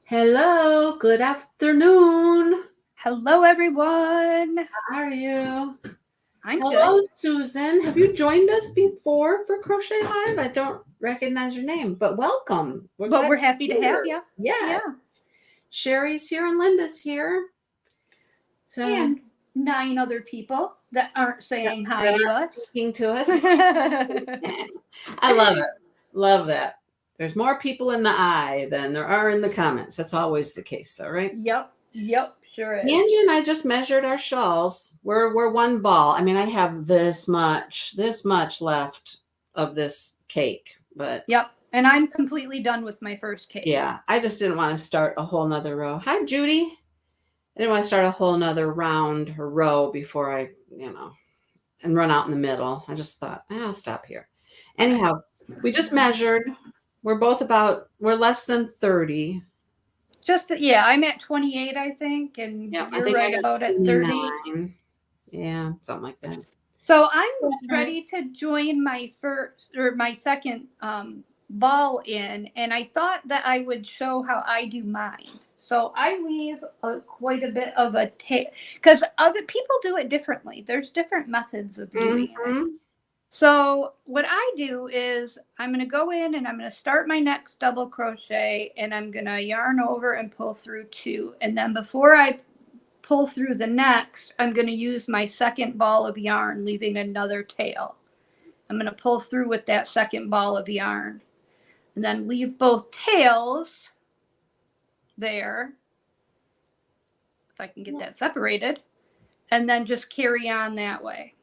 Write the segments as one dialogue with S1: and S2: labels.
S1: Hello, good afternoon.
S2: Hello, everyone.
S1: How are you?
S2: I'm good,
S1: Hello, Susan. Have you joined us before for Crochet Live? I don't recognize your name, but welcome. We're
S2: but
S1: glad
S2: we're happy to
S1: you're
S2: have
S1: here.
S2: you.
S1: Yes.
S2: Yeah,
S1: Sherry's here and Linda's here. So
S2: and 9 other people that aren't saying hi
S1: they're
S2: to
S1: not
S2: us.
S1: speaking to us. I love it. Love that. There's more people in the eye than there are in the comments. That's always the case, though, right?
S2: Yep, sure is.
S1: Angie and I just measured our shawls. We're one ball. I mean, I have this much left of this cake, but
S2: Yep, and I'm completely done with my first cake.
S1: yeah, I just didn't want to start a whole nother row. Hi, Judy. I didn't want to start a whole nother round or row before and run out in the middle. I just thought, I'll stop here. Anyhow, we just measured. We're less than 30.
S2: I'm at 28, I think, and
S1: Yeah, I
S2: you're
S1: think I
S2: right
S1: got
S2: about at 30.
S1: 29. Yeah, something like that.
S2: So I'm
S1: That's right.
S2: ready to join my second ball in, and I thought that I would show how I do mine. So I leave quite a bit of a tail because other people do it differently. There's different methods of doing it.
S1: Mm-hmm.
S2: So what I do is I'm going to go in and I'm going to start my next double crochet, and I'm going to yarn over and pull through 2, and then before I pull through the next, I'm going to use my second ball of yarn, leaving another tail. I'm going to pull through with that second ball of yarn and then leave both tails there, if I can get that separated, and then just carry on that way.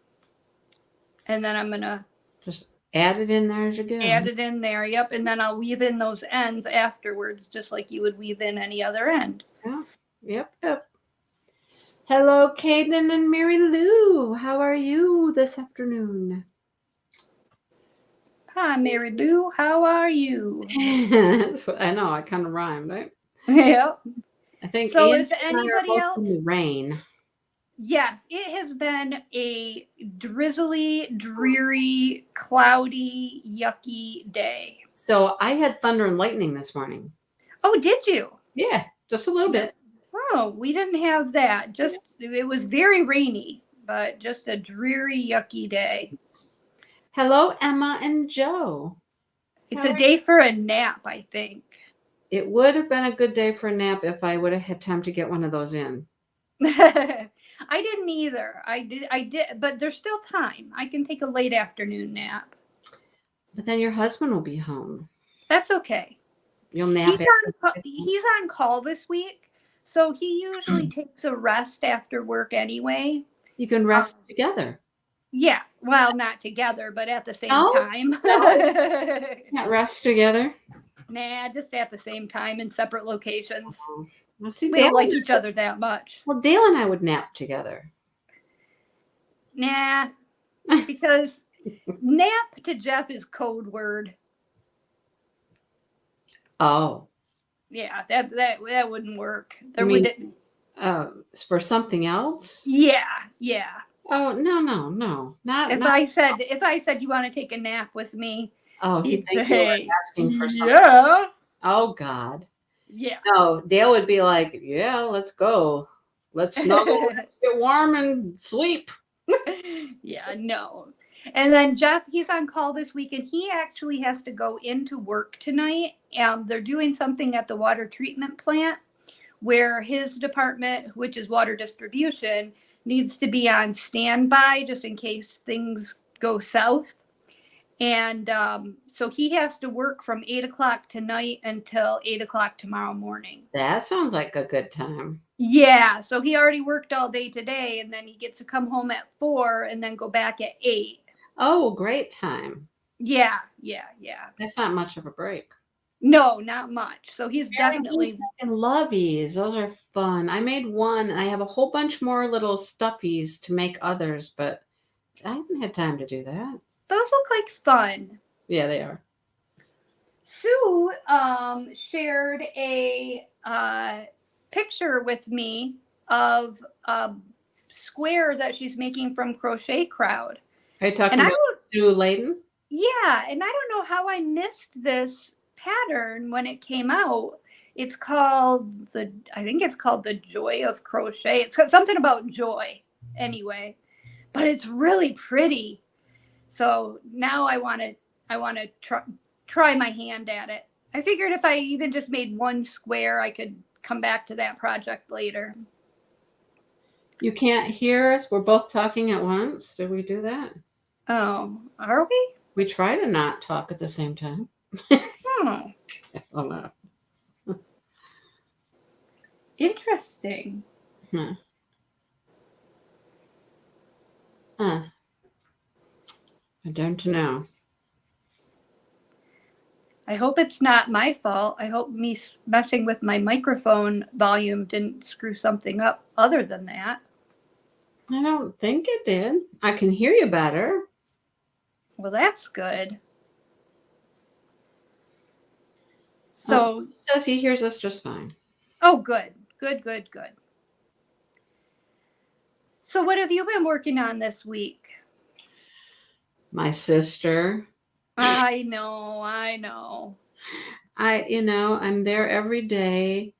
S2: And then I'm going to
S1: Just add it in there as you go.
S2: add it in there. Yep. And then I'll weave in those ends afterwards, just like you would weave in any other end.
S1: Yeah. Yep. Hello, Caden and Mary Lou. How are you this afternoon?
S2: Hi, Mary Lou. How are you?
S1: I know, I kind of rhymed, right?
S2: Yep.
S1: I think
S2: So
S1: Angie
S2: is
S1: and I are
S2: anybody
S1: both
S2: else?
S1: in the rain.
S2: Yes, it has been a drizzly, dreary, cloudy, yucky day.
S1: So I had thunder and lightning this morning.
S2: Oh, did you?
S1: Yeah, just a little bit.
S2: Oh, we didn't have that. Just it was very rainy, but just a dreary, yucky day.
S1: Hello, Emma and Joe.
S2: It's a day for a nap, I think.
S1: It would have been a good day for a nap if I would have had time to get one of those in.
S2: I didn't either. I did, but there's still time. I can take a late afternoon nap.
S1: But then your husband will be home.
S2: That's okay.
S1: You'll nap
S2: He's on call this week, so he usually takes a rest after work anyway.
S1: You can rest together.
S2: Yeah, well, not together, but at the same time.
S1: Can't rest together.
S2: Nah, just at the same time in separate locations.
S1: Well, see,
S2: We don't like each other that much.
S1: Well, Dale and I would nap together.
S2: Nah, because nap to Jeff is code word.
S1: Oh.
S2: Yeah, that wouldn't work.
S1: For something else?
S2: Yeah.
S1: Oh, no. Not
S2: If I said you want to take a nap with me,
S1: oh, he'd think you were asking for something.
S2: Yeah.
S1: Oh God.
S2: Yeah.
S1: No, Dale would be like, yeah, let's go. Let's snuggle, get warm and sleep.
S2: Yeah, no. And then Jeff, he's on call this week, and he actually has to go into work tonight. They're doing something at the water treatment plant where his department, which is water distribution, needs to be on standby just in case things go south. And so he has to work from 8 o'clock tonight until 8 o'clock tomorrow morning.
S1: That sounds like a good time.
S2: Yeah, so he already worked all day today, and then he gets to come home at 4 and then go back at 8.
S1: Oh, great time.
S2: Yeah.
S1: That's not much of a break.
S2: No, not much. So he's definitely
S1: and loveys. Those are fun. I made one, and I have a whole bunch more little stuffies to make others, but I haven't had time to do that.
S2: Those look like fun.
S1: Yeah, they are.
S2: Sue shared a picture with me of a square that she's making from Crochet Crowd.
S1: Are you talking about Sue Layden?
S2: Yeah, and I don't know how I missed this pattern when it came out. It's called I think it's called The Joy of Crochet. It's got something about joy anyway, but it's really pretty. So now I want to try my hand at it. I figured if I even just made one square, I could come back to that project later.
S1: You can't hear us? We're both talking at once. Did we do that?
S2: Oh, are we?
S1: We try to not talk at the same time.
S2: Oh,
S1: Oh, no.
S2: interesting.
S1: Huh. I don't know.
S2: I hope it's not my fault. I hope me messing with my microphone volume didn't screw something up other than that.
S1: I don't think it did. I can hear you better.
S2: Well, that's good. So,
S1: he says he hears us just fine.
S2: Oh, good. Good. So what have you been working on this week?
S1: My sister.
S2: I know.
S1: I'm there every day,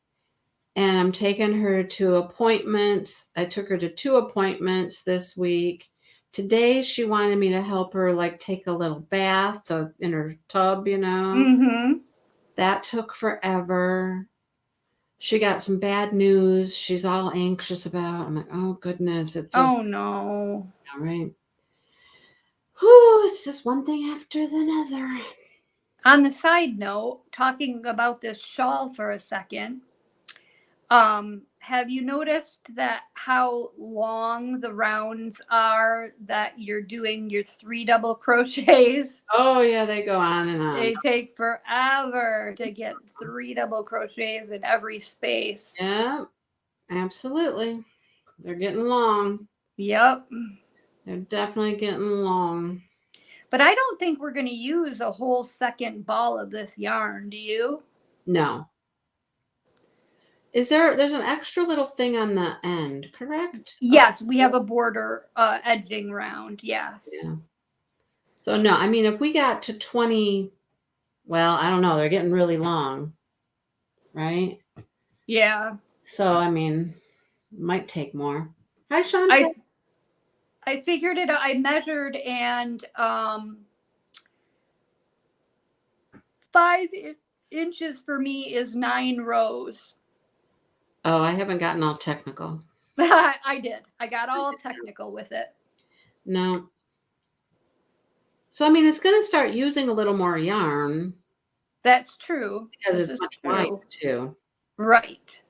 S1: and I'm taking her to appointments. I took her to 2 appointments this week. Today, she wanted me to help her, like, take a little bath in her tub,
S2: Mm-hmm.
S1: That took forever. She got some bad news she's all anxious about. I'm like, oh, goodness.
S2: Oh, no.
S1: All right. Whew, it's just one thing after another.
S2: On the side note, talking about this shawl for a second, have you noticed that how long the rounds are that you're doing your 3 double crochets?
S1: Oh, yeah, they go on and on.
S2: They take forever to get 3 double crochets in every space.
S1: Yeah, absolutely. They're getting long.
S2: Yep.
S1: They're definitely getting long.
S2: But I don't think we're going to use a whole second ball of this yarn. Do you?
S1: No. There's an extra little thing on the end, correct?
S2: Yes, we have a border edging round. Yes.
S1: Yeah. So no, I mean, if we got to 20, well, I don't know. They're getting really long, right?
S2: Yeah.
S1: So, I mean, might take more. Hi, Shanta.
S2: I figured it. I measured, and 5 inches for me is 9 rows.
S1: Oh, I haven't gotten all technical.
S2: I did. I got all technical with it.
S1: No. So, I mean, it's going to start using a little more yarn.
S2: That's true.
S1: Because it's much wider, too.
S2: Right.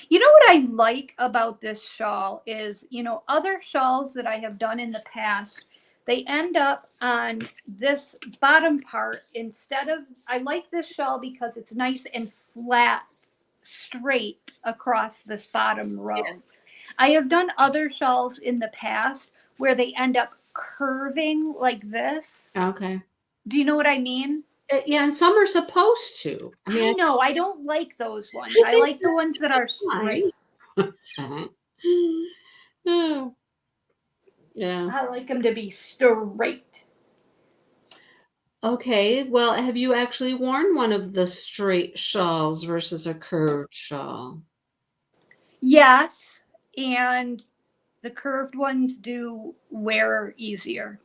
S2: You know what I like about this shawl is, other shawls that I have done in the past, they end up on this bottom part I like this shawl because it's nice and flat, straight across this bottom row. Yeah. I have done other shawls in the past where they end up curving like this.
S1: Okay.
S2: Do you know what I mean?
S1: Yeah, and some are supposed to.
S2: I know. I don't like those ones. I like the ones that are straight.
S1: Oh. Yeah.
S2: I like them to be straight.
S1: Okay. Well, have you actually worn one of the straight shawls versus a curved shawl?
S2: Yes. And the curved ones do wear easier.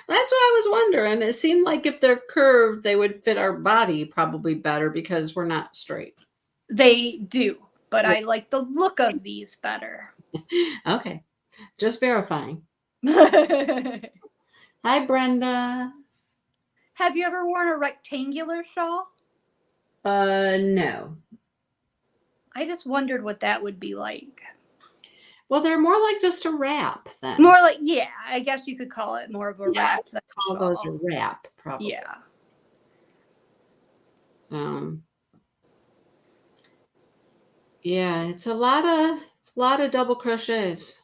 S1: That's what I was wondering. It seemed like if they're curved, they would fit our body probably better because we're not straight.
S2: They do, but I like the look of these better.
S1: Okay. Just verifying. Hi, Brenda.
S2: Have you ever worn a rectangular shawl?
S1: No.
S2: I just wondered what that would be like.
S1: Well, they're more like just a wrap then.
S2: More like, yeah, I guess you could call it more of a wrap than a
S1: call
S2: shawl.
S1: those a wrap, probably.
S2: Yeah.
S1: Yeah, it's a lot of double crochets.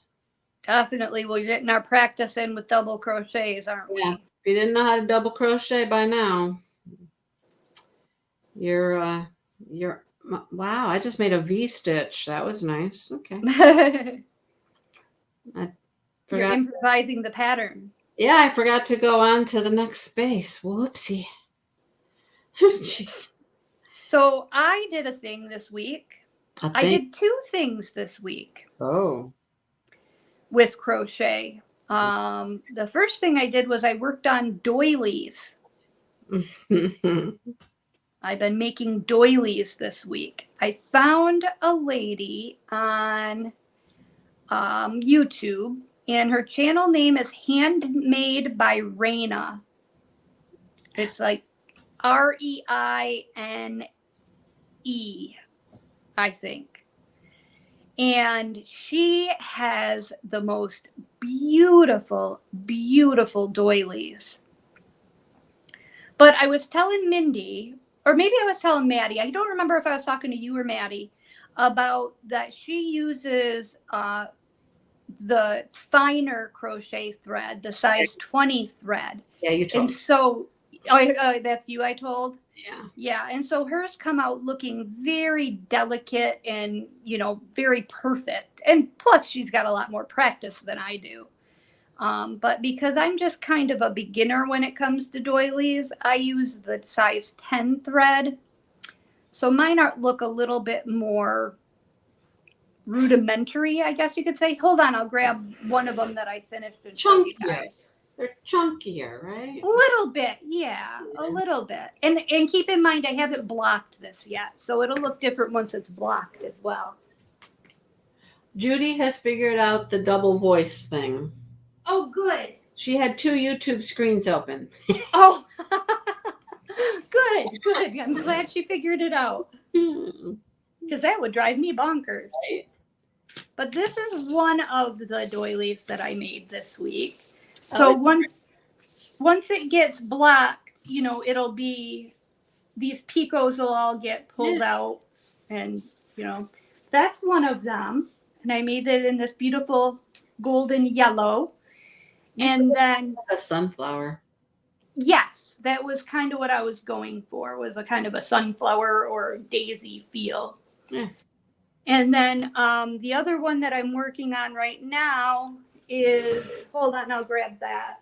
S2: Definitely. We're getting our practice in with double crochets, aren't we?
S1: Yeah. If you didn't know how to double crochet by now, you're wow, I just made a V-stitch. That was nice. Okay.
S2: You're improvising the pattern.
S1: Yeah, I forgot to go on to the next space. Whoopsie. Jeez.
S2: So I did a thing this week. I did 2 things this week.
S1: Oh.
S2: With crochet. The first thing I did was I worked on doilies. I've been making doilies this week. I found a lady on YouTube, and her channel name is Handmade by Raina. It's like Reine, I think. And she has the most beautiful, beautiful doilies. But I was telling Mindy, or maybe I was telling Maddie, I don't remember if I was talking to you or Maddie, about that she uses the finer crochet thread, the size 20 thread.
S1: Yeah, you told.
S2: And so, that's you I told?
S1: Yeah.
S2: Yeah. And so hers come out looking very delicate and, very perfect. And plus she's got a lot more practice than I do. But because I'm just kind of a beginner when it comes to doilies, I use the size 10 thread. So mine look a little bit more rudimentary, I guess you could say. Hold on, I'll grab one of them that I finished and show you guys.
S1: They're chunkier, right?
S2: A little bit, yeah, a little bit. And keep in mind, I haven't blocked this yet, so it'll look different once it's blocked as well.
S1: Judy has figured out the double voice thing.
S2: Oh, good.
S1: She had 2 YouTube screens open.
S2: Oh, good. I'm glad she figured it out. Because that would drive me bonkers.
S1: Right.
S2: But this is one of the doilies that I made this week. So once it gets blocked, it'll be, these picots will all get pulled out. And, that's one of them. And I made it in this beautiful golden yellow. And then
S1: a sunflower.
S2: Yes, that was kind of what I was going for, was a kind of a sunflower or daisy feel.
S1: Yeah.
S2: And then the other one that I'm working on right now is, hold on, I'll grab that.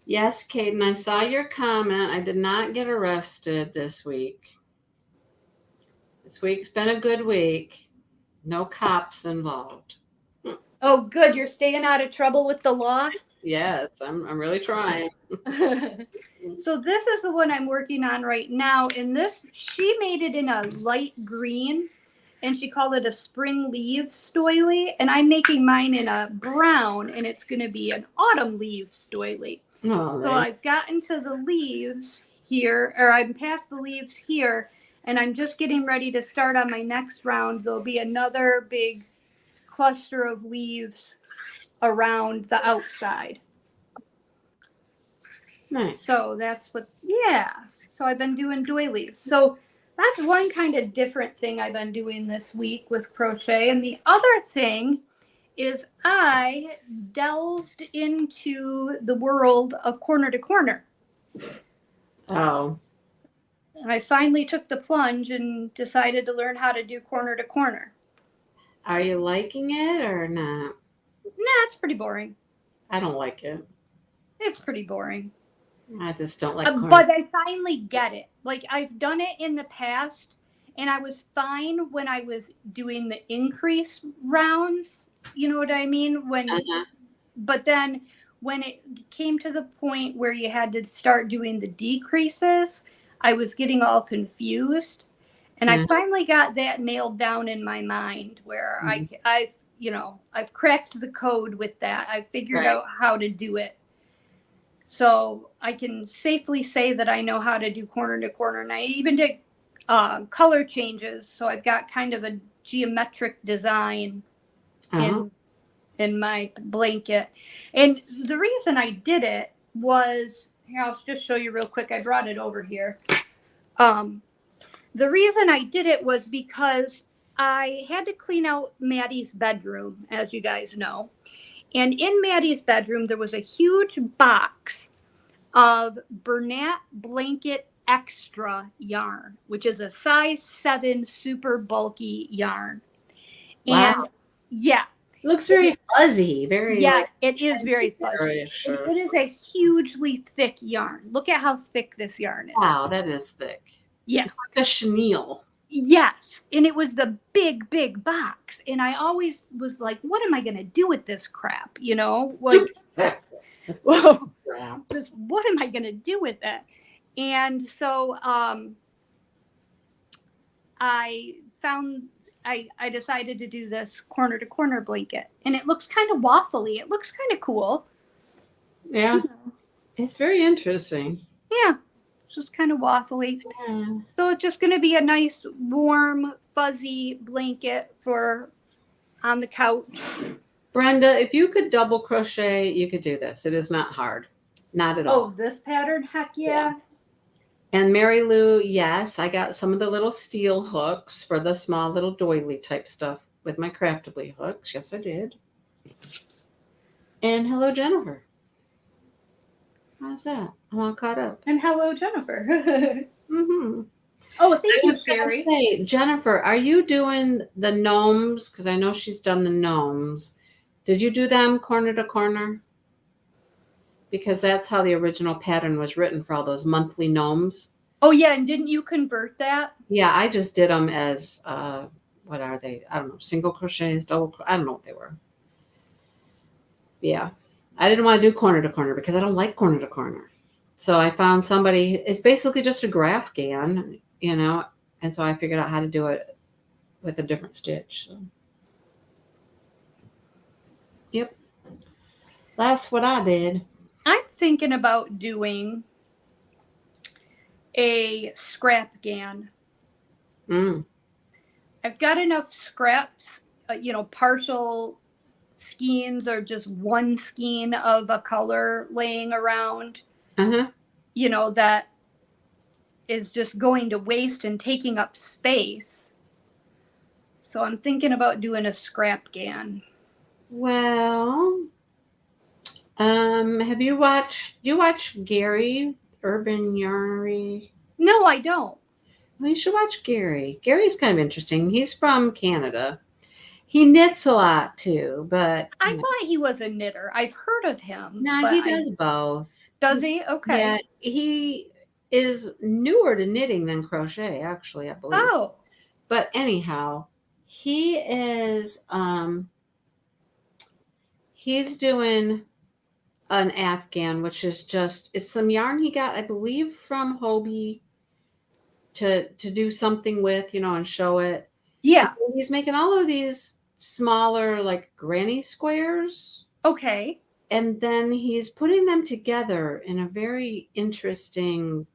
S1: Yes, Kaden, I saw your comment. I did not get arrested this week. This week's been a good week. No cops involved.
S2: Oh, good. You're staying out of trouble with the law?
S1: Yes, I'm really trying.
S2: So this is the one I'm working on right now. And this, she made it in a light green, and she called it a spring leaves doily. And I'm making mine in a brown, and it's going to be an autumn leaves doily.
S1: Oh,
S2: so I've gotten to the leaves here, or I'm past the leaves here, and I'm just getting ready to start on my next round. There'll be another big cluster of leaves around the outside.
S1: Nice.
S2: So that's what, so I've been doing doilies. So that's one kind of different thing I've been doing this week with crochet. And the other thing is I delved into the world of corner to corner.
S1: Oh.
S2: I finally took the plunge and decided to learn how to do corner to corner.
S1: Are you liking it or not?
S2: Nah, it's pretty boring.
S1: I don't like it.
S2: It's pretty boring.
S1: I just don't like corner.
S2: But I finally get it. Like, I've done it in the past, and I was fine when I was doing the increase rounds. You know what I mean? But then when it came to the point where you had to start doing the decreases, I was getting all confused. And I finally got that nailed down in my mind, where I've cracked the code with that. I've figured out how to do it. So I can safely say that I know how to do corner to corner. And I even did color changes. So I've got kind of a geometric design in my blanket. And the reason I did it was, here, I'll just show you real quick. I brought it over here. The reason I did it was because I had to clean out Maddie's bedroom, as you guys know. And in Maddie's bedroom, there was a huge box of Bernat Blanket Extra yarn, which is a size 7 super bulky yarn.
S1: Wow.
S2: And
S1: it looks very fuzzy.
S2: It is very fuzzy. It is a hugely thick yarn. Look at how thick this yarn is.
S1: Wow, that is thick.
S2: Yeah.
S1: It's like a chenille.
S2: Yes. And it was the big, big box. And I always was like, what am I going to do with this crap? You know, like, well, just what am I going to do with it? And so I found, I decided to do this corner to corner blanket. And it looks kind of waffly. It looks kind of cool.
S1: Yeah. It's very interesting.
S2: Yeah. It's just kind of waffly.
S1: Yeah.
S2: So it's just going to be a nice, warm, fuzzy blanket for on the couch.
S1: Brenda, if you could double crochet, you could do this. It is not hard. Not at all.
S2: Oh, this pattern? Heck yeah.
S1: And Mary Lou, yes, I got some of the little steel hooks for the small little doily type stuff with my Craftably hooks. Yes, I did. And hello, Jennifer. How's that? I'm all caught up.
S2: And hello, Jennifer.
S1: Mm-hmm.
S2: Oh, thank
S1: I
S2: you,
S1: was going to
S2: Sherry.
S1: say, Jennifer, are you doing the gnomes? Because I know she's done the gnomes. Did you do them corner to corner? Because that's how the original pattern was written for all those monthly gnomes.
S2: Oh, yeah. And didn't you convert that?
S1: Yeah, I just did them as, what are they? I don't know, single crochets, double, I don't know what they were. Yeah. I didn't want to do corner to corner because I don't like corner to corner. So I found somebody, it's basically just a graph gan, you know, and so I figured out how to do it with a different stitch. So. Yep. That's what I did.
S2: I'm thinking about doing a scrap gan. I've got enough scraps, partial skeins or just one skein of a color laying around, that is just going to waste and taking up space. So I'm thinking about doing a scrap gan.
S1: Well, have you watched Gary Urban Yarnery?
S2: No, I don't.
S1: Well, you should watch Gary. Gary's kind of interesting. He's from Canada. He knits a lot too, but
S2: I thought he was a knitter. I've heard of him.
S1: No, he does both.
S2: Does he? Okay.
S1: Yeah, he is newer to knitting than crochet, actually, I believe.
S2: Oh.
S1: But anyhow, he is he's doing an Afghan, which is just, it's some yarn he got, I believe, from Hobie to do something with, and show it.
S2: Yeah.
S1: And he's making all of these smaller, like granny squares.
S2: Okay.
S1: And then he's putting them together in a very interesting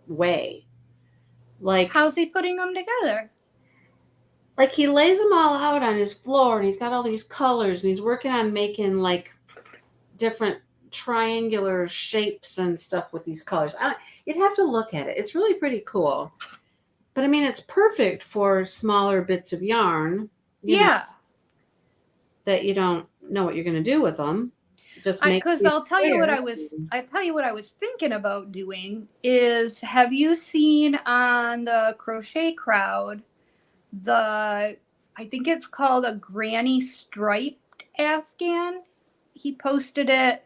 S1: way. Like,
S2: how's he putting them together?
S1: Like, he lays them all out on his floor, and he's got all these colors, and he's working on making like different triangular shapes and stuff with these colors. You'd have to look at it. It's really pretty cool. But I mean, it's perfect for smaller bits of yarn.
S2: Yeah.
S1: That you don't know what you're going to do with them. Just
S2: because I'll tell you what I was thinking about doing is, have you seen on the Crochet Crowd I think it's called a granny striped Afghan? He posted it,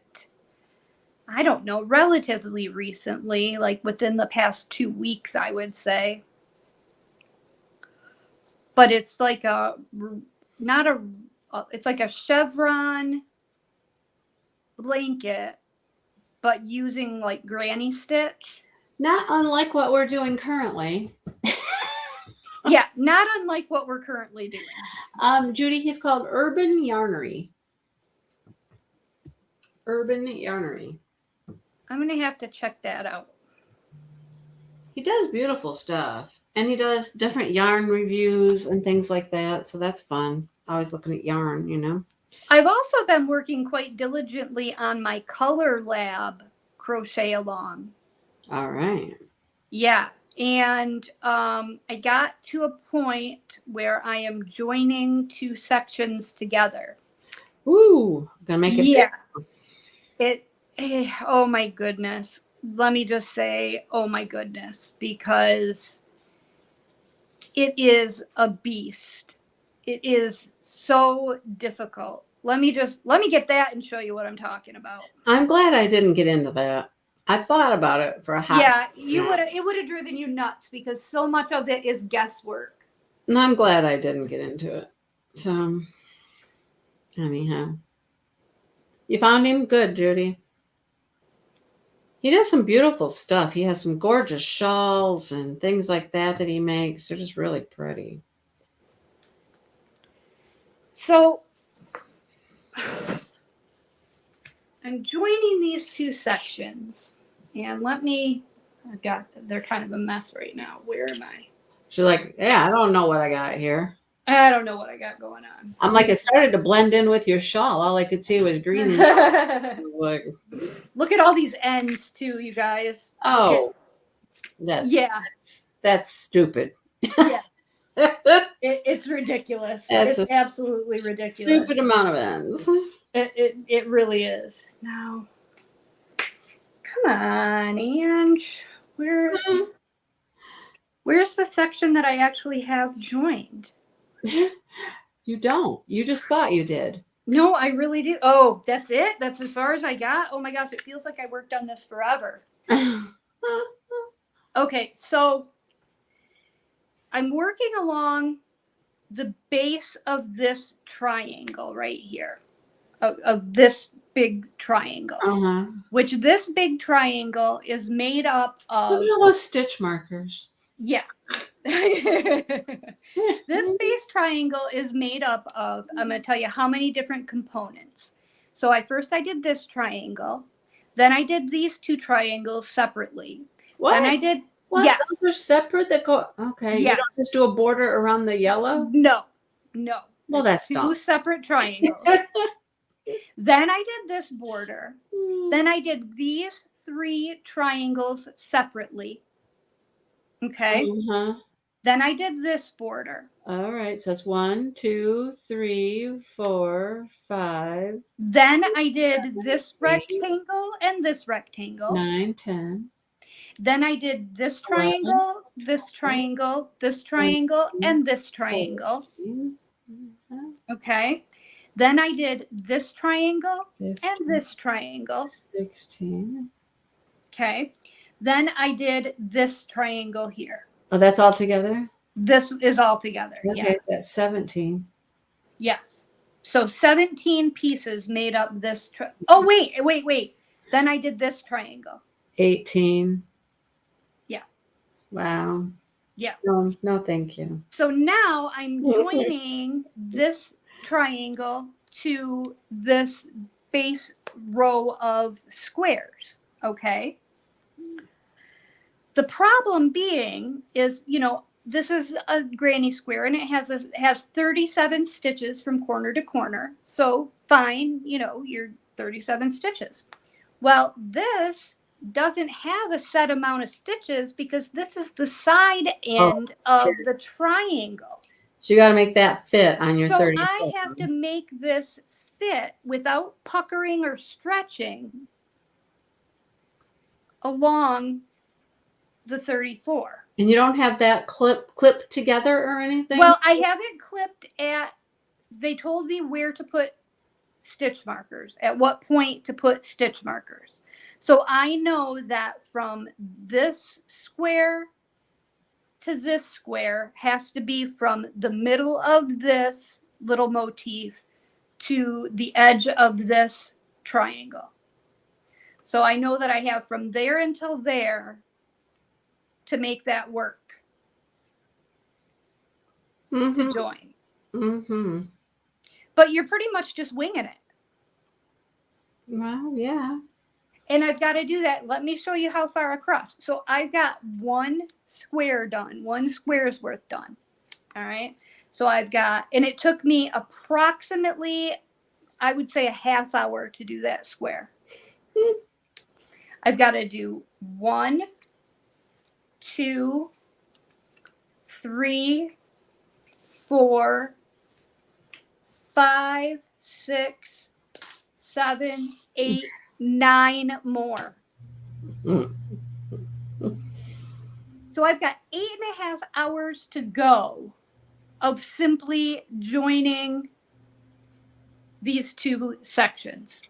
S2: I don't know, relatively recently, like within the past 2 weeks, I would say. But it's like it's like a chevron blanket, but using like granny stitch.
S1: Not unlike what we're doing currently.
S2: Yeah, not unlike what we're currently doing.
S1: Judy, he's called Urban Yarnery. Urban Yarnery.
S2: I'm going to have to check that out.
S1: He does beautiful stuff. And he does different yarn reviews and things like that. So that's fun. Always looking at yarn,
S2: I've also been working quite diligently on my Color Lab crochet along.
S1: All right.
S2: Yeah. And I got to a point where I am joining 2 sections together.
S1: Ooh, gonna make it.
S2: Yeah. Oh my goodness. Let me just say, oh my goodness, because it is a beast. It is so difficult. Let me get that and show you what I'm talking about.
S1: I'm glad I didn't get into that. I thought about it for a hot
S2: Yeah, it would have driven you nuts because so much of it is guesswork.
S1: and I'm glad I didn't get into it. So, anyhow. You found him? Good, Judy. He does some beautiful stuff. He has some gorgeous shawls and things like that he makes. They're just really pretty.
S2: So I'm joining these two sections, and they're kind of a mess right now. Where am I?
S1: She's like, yeah, I don't know what I got here.
S2: I don't know what I got going on.
S1: I'm like, it started to blend in with your shawl. All I could see was green. Like,
S2: look at all these ends too, you guys.
S1: oh, that's stupid.
S2: Yeah. It's ridiculous. It's absolutely ridiculous.
S1: Stupid amount of ends.
S2: It really is. Now, come on, Ange. Where's the section that I actually have joined?
S1: You don't. You just thought you did.
S2: No, I really do. Oh, that's it? That's as far as I got? Oh my gosh, it feels like I worked on this forever. Okay, so I'm working along the base of this triangle right here, of this big triangle, which this big triangle is made up of.
S1: Look at those stitch markers.
S2: Yeah. This base triangle is made up of, I'm going to tell you how many different components. So I did this triangle. Then I did these two triangles separately.
S1: What?
S2: And I did.
S1: What?
S2: Yes.
S1: Those are separate that go. Okay.
S2: Yes.
S1: You don't just do a border around the yellow?
S2: No.
S1: Well, that's
S2: two separate triangles. Then I did this border. Then I did these 3 triangles separately. Okay. Then I did this border.
S1: All right. So that's 1, 2, 3, 4, 5.
S2: Then I did this rectangle and this rectangle.
S1: 9, 10.
S2: Then I did this triangle, this triangle, this triangle, and this triangle. Okay. Then I did this triangle 15, and this triangle. 16. Okay. Then I did this triangle here.
S1: Oh, that's all together?
S2: This is all together.
S1: Okay,
S2: yes.
S1: That's 17.
S2: Yes. So 17 pieces made up this. Oh, wait. Then I did this triangle.
S1: 18.
S2: Yeah.
S1: Wow.
S2: Yeah.
S1: No, thank you.
S2: So now I'm joining this triangle to this base row of squares. Okay. The problem being is, this is a granny square and it has 37 stitches from corner to corner. So fine, your 37 stitches. Well, this doesn't have a set amount of stitches because this is the side end of the triangle.
S1: So you got to make that fit on your 37.
S2: So I have to make this fit without puckering or stretching along the 34.
S1: And you don't have that clipped together or anything?
S2: Well, I have it clipped they told me where to put stitch markers, at what point to put stitch markers. So I know that from this square to this square has to be from the middle of this little motif to the edge of this triangle. So I know that I have from there until there to make that work. To join. But you're pretty much just winging it.
S1: Well, yeah.
S2: And I've got to do that. Let me show you how far across. So I've got 1 square done, 1 square's worth done. All right. So and it took me approximately, I would say, a half hour to do that square. I've got to do 1, 2, 3, 4, 5, 6, 7, 8, 9 more. So I've got 8.5 hours to go of simply joining these 2 sections.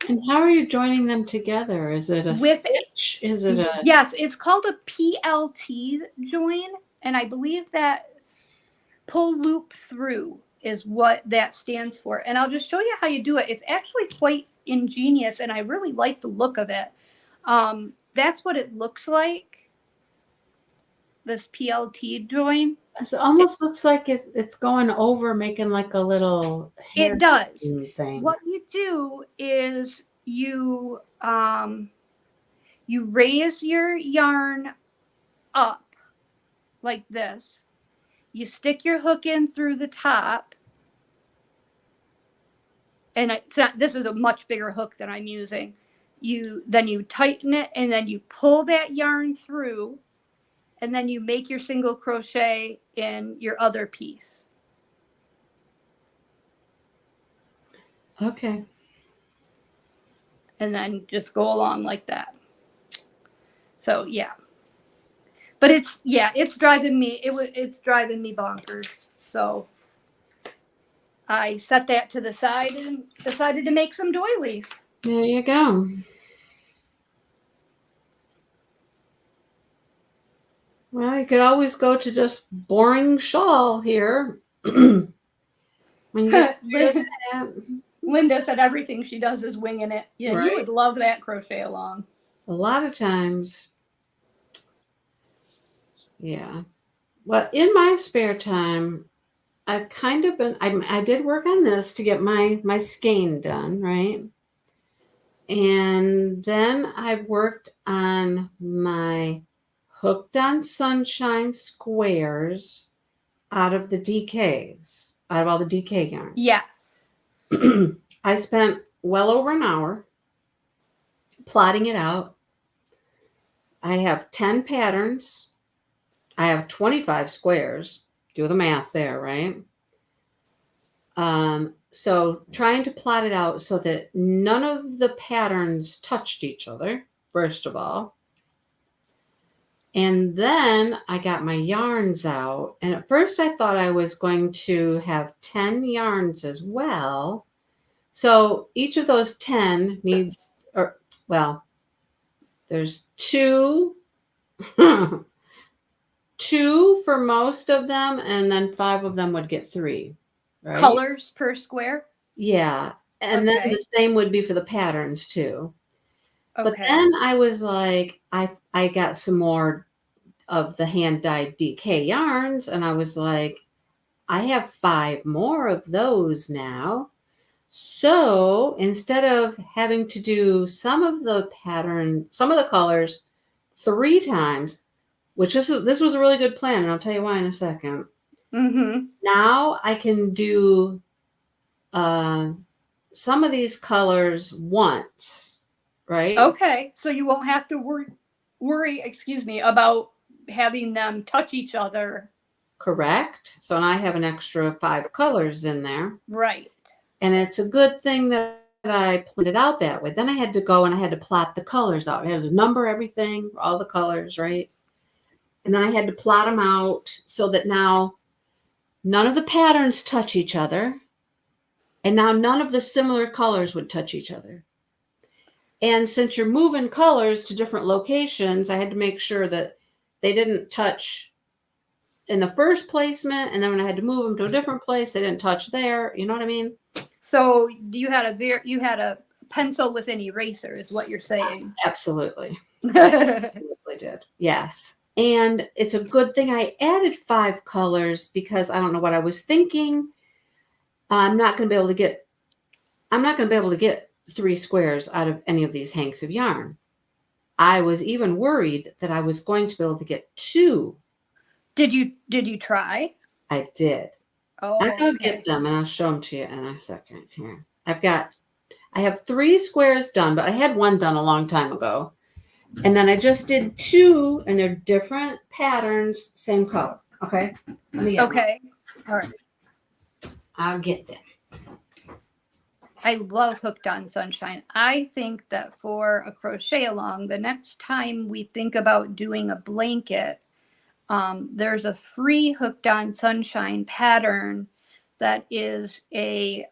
S1: And how are you joining them together? Is it a
S2: With
S1: stitch? Is it a...
S2: Yes, it's called a PLT join, and I believe that pull loop through is what that stands for. And I'll just show you how you do it. It's actually quite ingenious, and I really like the look of it. That's what it looks like, this PLT join.
S1: It almost looks like it's going over, making like a little hair
S2: It does.
S1: thing.
S2: What you do is you raise your yarn up like this. You stick your hook in through the top, and this is a much bigger hook than I'm using. Then you tighten it, and then you pull that yarn through, and then you make your single crochet in your other piece.
S1: Okay.
S2: And then just go along like that. So yeah. But it's driving me bonkers. So I set that to the side and decided to make some doilies.
S1: There you go. Well, you could always go to just boring shawl here. When you get that.
S2: Linda said everything she does is winging it. Yeah, right? You would love that crochet along.
S1: A lot of times. Yeah. Well, in my spare time, I've kind of been, I did work on this to get my skein done, right? And then I've worked on my hooked on sunshine squares out of the DKs, out of all the DK yarn.
S2: Yes.
S1: I spent well over an hour plotting it out. I have 10 patterns. I have 25 squares. Do the math there, right? So trying to plot it out so that none of the patterns touched each other, first of all. And then I got my yarns out. And at first I thought I was going to have 10 yarns as well. So each of those 10 needs, there's 2, 2 for most of them, and then 5 of them would get 3. Right?
S2: Colors per square?
S1: Yeah. And then the same would be for the patterns too.
S2: Okay.
S1: But then I was like, I got some more of the hand-dyed DK yarns, and I was like, I have 5 more of those now. So instead of having to do some of the colors 3 times, which this was a really good plan, and I'll tell you why in a second.
S2: Mm-hmm.
S1: Now I can do some of these colors once, right?
S2: Okay, so you won't have to worry, about having them touch each other.
S1: Correct. So now I have an extra 5 colors in there.
S2: Right.
S1: And it's a good thing that I planned it out that way. Then I had to go and I had to plot the colors out. I had to number everything, all the colors, right? And then I had to plot them out so that now none of the patterns touch each other. And now none of the similar colors would touch each other. And since you're moving colors to different locations, I had to make sure that they didn't touch in the first placement. And then when I had to move them to a different place, they didn't touch there. You know what I mean?
S2: So you had a pencil with an eraser is what you're saying.
S1: Absolutely. I absolutely did. Yes. And it's a good thing I added 5 colors because I don't know what I was thinking. I'm not going to be able to get 3 squares out of any of these hanks of yarn. I was even worried that I was going to be able to get 2.
S2: Did you try?
S1: I did.
S2: Oh,
S1: I'll get them and I'll show them to you in a second here. I have 3 squares done, but I had 1 done a long time ago. And then I just did 2 and they're different patterns, same color. Okay. Let me get
S2: okay. Them. All right.
S1: I'll get them.
S2: I love Hooked on Sunshine. I think that for a crochet along, the next time we think about doing a blanket, there's a free Hooked on Sunshine pattern that is a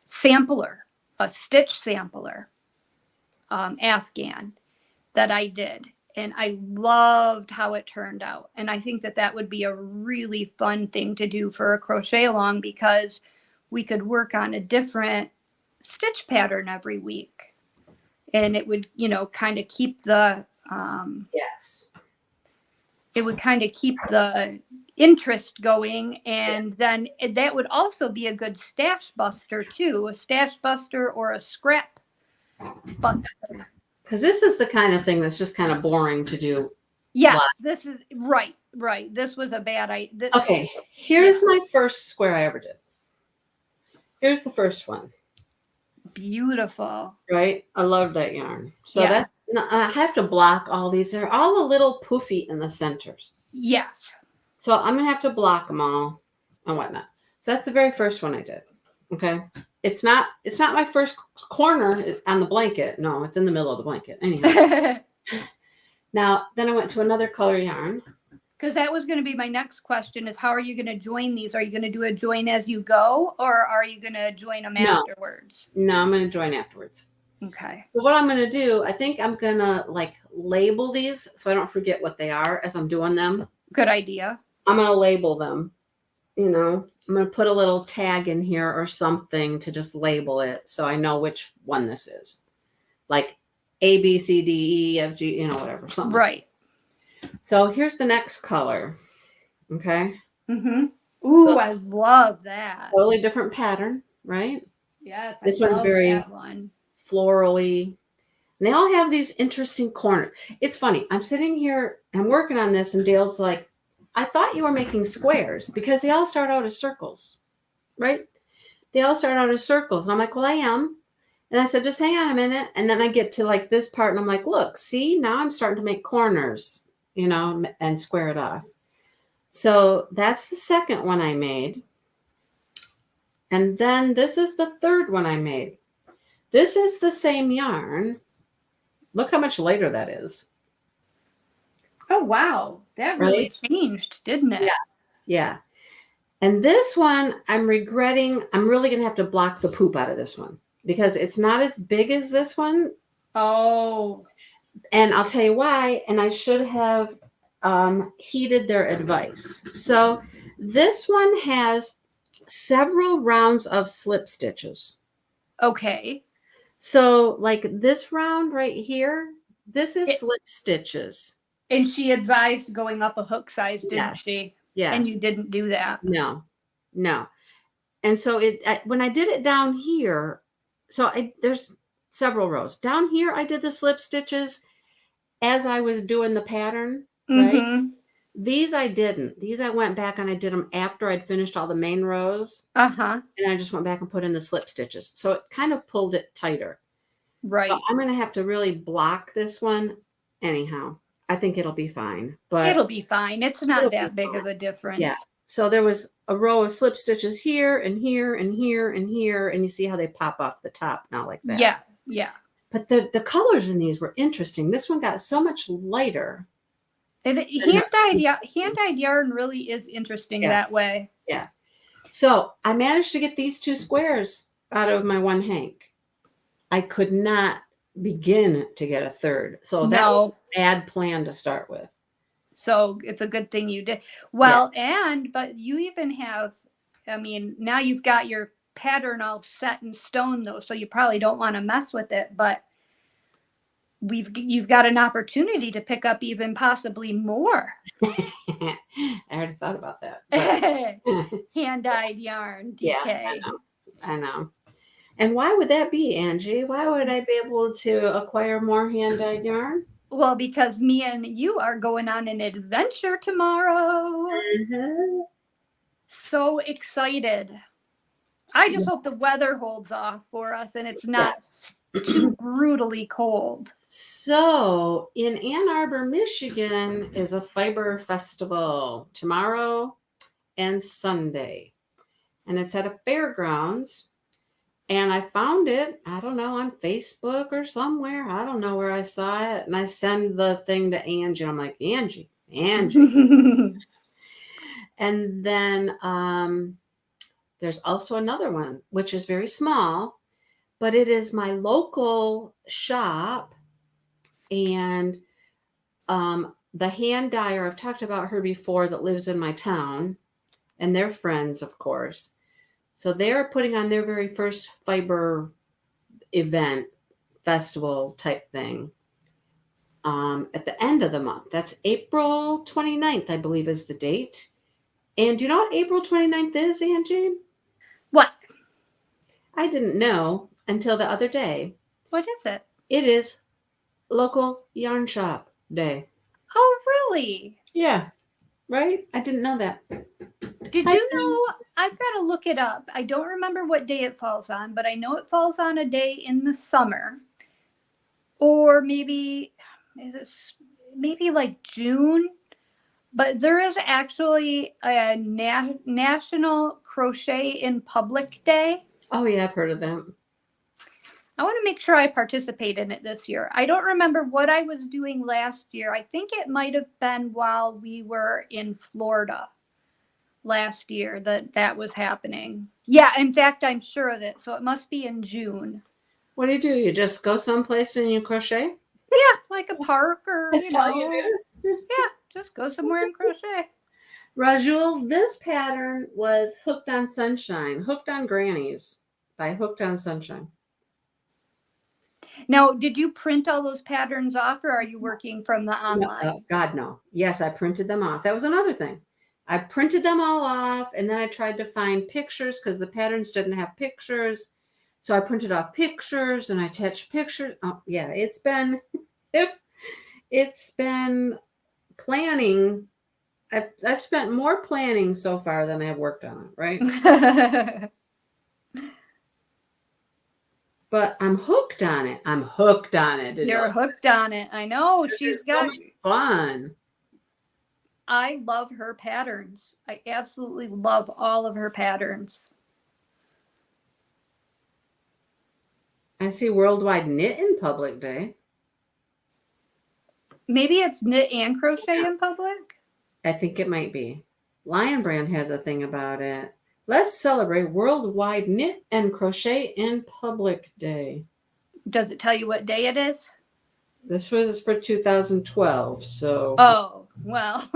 S2: sampler, a stitch sampler, Afghan that I did. And I loved how it turned out. And I think that that would be a really fun thing to do for a crochet along, because we could work on a different stitch pattern every week. And it would, kind of keep the,
S1: Yes.
S2: it would kind of keep the interest going. And then that would also be a good stash buster too, a stash buster or a scrap buster.
S1: Because this is the kind of thing that's just kind of boring to do.
S2: Yes, this is right. This was a bad idea.
S1: Okay, here's my first square I ever did. Here's the first one.
S2: Beautiful.
S1: Right? I love that yarn. So that's, I have to block all these. They're all a little poofy in the centers.
S2: Yes.
S1: So I'm going to have to block them all and whatnot. So that's the very first one I did. Okay. It's not my first corner on the blanket. No, it's in the middle of the blanket. Anyhow. Now, then I went to another color yarn.
S2: Because that was going to be my next question, is how are you going to join these? Are you going to do a join as you go, or are you going to join them afterwards?
S1: No, I'm going to join afterwards.
S2: Okay.
S1: So what I'm going to do, I think I'm going to label these so I don't forget what they are as I'm doing them.
S2: Good idea.
S1: I'm going to label them, I'm going to put a little tag in here or something to just label it so I know which one this is. Like A, B, C, D, E, F, G, whatever. Something.
S2: Right.
S1: So here's the next color. Okay.
S2: Mm-hmm. Ooh, so, I love that.
S1: Totally different pattern, right?
S2: Yes.
S1: This one's very florally. And they all have these interesting corners. It's funny. I'm sitting here, I'm working on this, and Dale's like, I thought you were making squares because they all start out as circles, right? They all start out as circles. And I'm like, well, I am. And I said, just hang on a minute. And then I get to this part and I'm like, look, see, now I'm starting to make corners, and square it off. So that's the second one I made. And then this is the third one I made. This is the same yarn. Look how much later that is.
S2: Oh, wow. That really changed, didn't it?
S1: Yeah. And this one, I'm regretting. I'm really going to have to block the poop out of this one because it's not as big as this one.
S2: Oh.
S1: And I'll tell you why. And I should have heeded their advice. So this one has several rounds of slip stitches.
S2: Okay.
S1: So this round right here, this is slip stitches.
S2: And she advised going up a hook size, didn't she?
S1: Yes.
S2: And you didn't do that.
S1: No. And so when I did it down here, there's several rows. Down here, I did the slip stitches as I was doing the pattern, right? These I didn't. These I went back and I did them after I'd finished all the main rows.
S2: Uh-huh.
S1: And I just went back and put in the slip stitches. So it kind of pulled it tighter.
S2: Right.
S1: So I'm going to have to really block this one anyhow. I think it'll be fine. But
S2: it'll be fine. It's not that big of a difference.
S1: Yeah. So there was a row of slip stitches here and here and here and here. And you see how they pop off the top now like that.
S2: Yeah.
S1: But the colors in these were interesting. This one got so much lighter.
S2: Hand-dyed yarn really is interesting that way.
S1: Yeah. So I managed to get these two squares out of my one hank. I could not begin to get a third. So that was a bad plan to start with.
S2: So it's a good thing you did. Well, but you even have, now you've got your pattern all set in stone though, so you probably don't want to mess with it, but you've got an opportunity to pick up even possibly more.
S1: I already thought about that.
S2: Hand-dyed yarn, DK.
S1: Yeah, I know. And why would that be, Angie? Why would I be able to acquire more hand-dyed yarn?
S2: Well, because me and you are going on an adventure tomorrow.
S1: Mm-hmm.
S2: So excited. I just hope the weather holds off for us and it's not too brutally cold.
S1: So in Ann Arbor, Michigan is a fiber festival tomorrow and Sunday. And it's at a fairgrounds. And I found it, I don't know, on Facebook or somewhere. I don't know where I saw it. And I send the thing to Angie. I'm like, Angie. And then There's also another one, which is very small, but it is my local shop. And the hand dyer, I've talked about her before, that lives in my town, and they're friends, of course. So they're putting on their very first fiber event, festival type thing at the end of the month. That's April 29th, I believe, is the date. And do you know what April 29th is, Angie?
S2: What?
S1: I didn't know until the other day.
S2: What is it?
S1: It is Local Yarn Shop Day.
S2: Oh, really?
S1: Yeah, right? I didn't know that.
S2: Did
S1: Hi,
S2: you
S1: Sue.
S2: know? I've got to look it up. I don't remember what day it falls on, but I know it falls on a day in the summer. Or maybe, is it maybe like June? But there is actually a National Crochet in Public Day.
S1: Oh, yeah, I've heard of that.
S2: I want to make sure I participate in it this year. I don't remember what I was doing last year. I think it might have been while we were in Florida last year that was happening. Yeah, in fact, I'm sure of it. So it must be in June.
S1: What do? You just go someplace and you crochet?
S2: Yeah, like a park or,
S1: That's all you do?
S2: Yeah, just go somewhere and crochet.
S1: Rajul, this pattern was Hooked on Sunshine, Hooked on Grannies by Hooked on Sunshine.
S2: Now, did you print all those patterns off, or are you working from the online?
S1: No, God, no. Yes, I printed them off. That was another thing. I printed them all off, and then I tried to find pictures because the patterns didn't have pictures. So I printed off pictures and I attached pictures. Oh, yeah, it's been planning. I've spent more planning so far than I've worked on it, right? But I'm hooked on it. I'm hooked on it.
S2: You're hooked on it. I know. She's got
S1: so much fun.
S2: I love her patterns. I absolutely love all of her patterns.
S1: I see Worldwide Knit in Public Day.
S2: Maybe it's Knit and Crochet in Public?
S1: I think it might be. Lion Brand has a thing about it. Let's celebrate Worldwide Knit and Crochet in Public Day.
S2: Does it tell you what day it is?
S1: This was for 2012, so...
S2: Oh, well.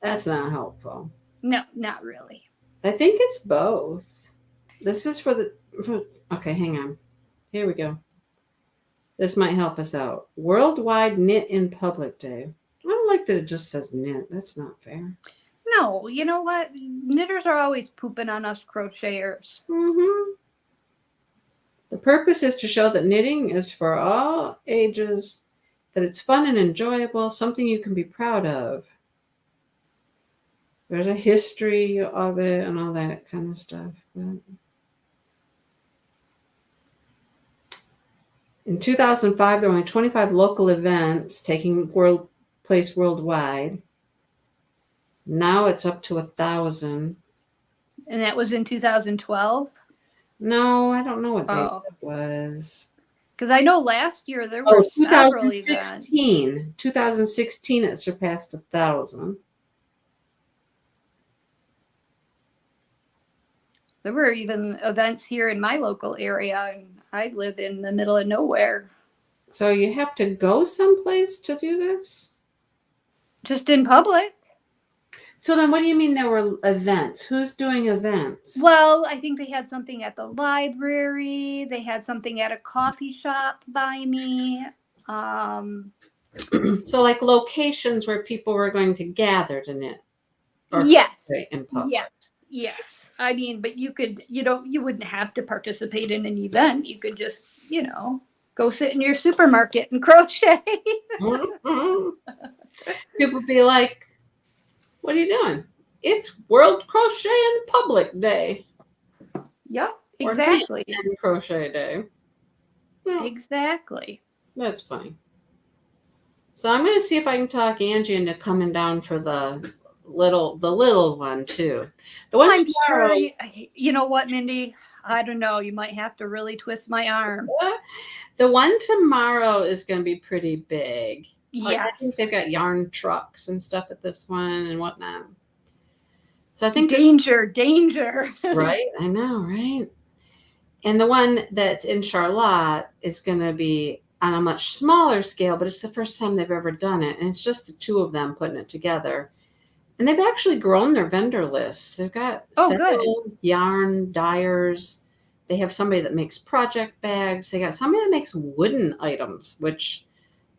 S1: That's not helpful.
S2: No, not really.
S1: I think it's both. This is for the... Okay, hang on. Here we go. This might help us out. Worldwide Knit in Public Day. I don't like that it just says knit. That's not fair.
S2: No, you know what? Knitters are always pooping on us crocheters.
S1: Mm-hmm. The purpose is to show that knitting is for all ages, that it's fun and enjoyable, something you can be proud of. There's a history of it and all that kind of stuff. But in 2005, there were only 25 local events taking place worldwide. Now it's up to 1,000.
S2: And that was in 2012?
S1: No, I don't know what date it was.
S2: Because I know last year there were several events.
S1: 2016. 2016, it surpassed 1,000.
S2: There were even events here in my local area, and I live in the middle of nowhere.
S1: So you have to go someplace to do this?
S2: Just in public.
S1: So then what do you mean there were events? Who's doing events?
S2: Well, I think they had something at the library. They had something at a coffee shop by me.
S1: So like locations where people were going to gather to knit?
S2: Yes.
S1: In public.
S2: Yes. Yes. I mean, but you could, you wouldn't have to participate in an event. You could just, go sit in your supermarket and crochet.
S1: People be like, what are you doing? It's World Crochet in Public Day.
S2: Yep, exactly.
S1: And Crochet Day.
S2: Exactly.
S1: That's funny. So I'm going to see if I can talk Angie into coming down for the little one too. The one
S2: I'm sure. You know what, Mindy? I don't know. You might have to really twist my arm.
S1: The one tomorrow is going to be pretty big.
S2: Yes.
S1: Like, I think they've got yarn trucks and stuff at this one and whatnot. So I think
S2: danger.
S1: Right? I know, right? And the one that's in Charlotte is going to be on a much smaller scale, but it's the first time they've ever done it. And it's just the two of them putting it together. And they've actually grown their vendor list. They've got several yarn dyers. They have somebody that makes project bags. They got somebody that makes wooden items, which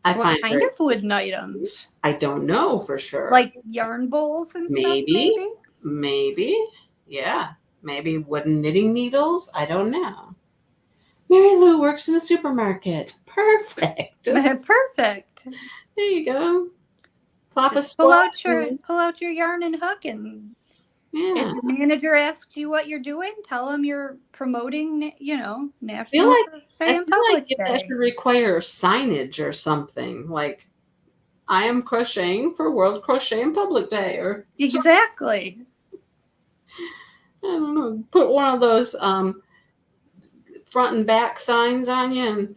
S1: I find
S2: What kind of wooden items?
S1: I don't know for sure.
S2: Like yarn bowls and stuff, maybe?
S1: Maybe. Yeah. Maybe wooden knitting needles. I don't know. Mary Lou works in a supermarket. Perfect.
S2: Perfect.
S1: There you go.
S2: Just pull out your yarn and hook, and if your manager asks you what you're doing, tell them you're promoting, National Crochet and Public Day.
S1: That should require signage or something like, I am crocheting for World Crochet and Public Day, or
S2: exactly.
S1: I don't know. Put one of those front and back signs on you, and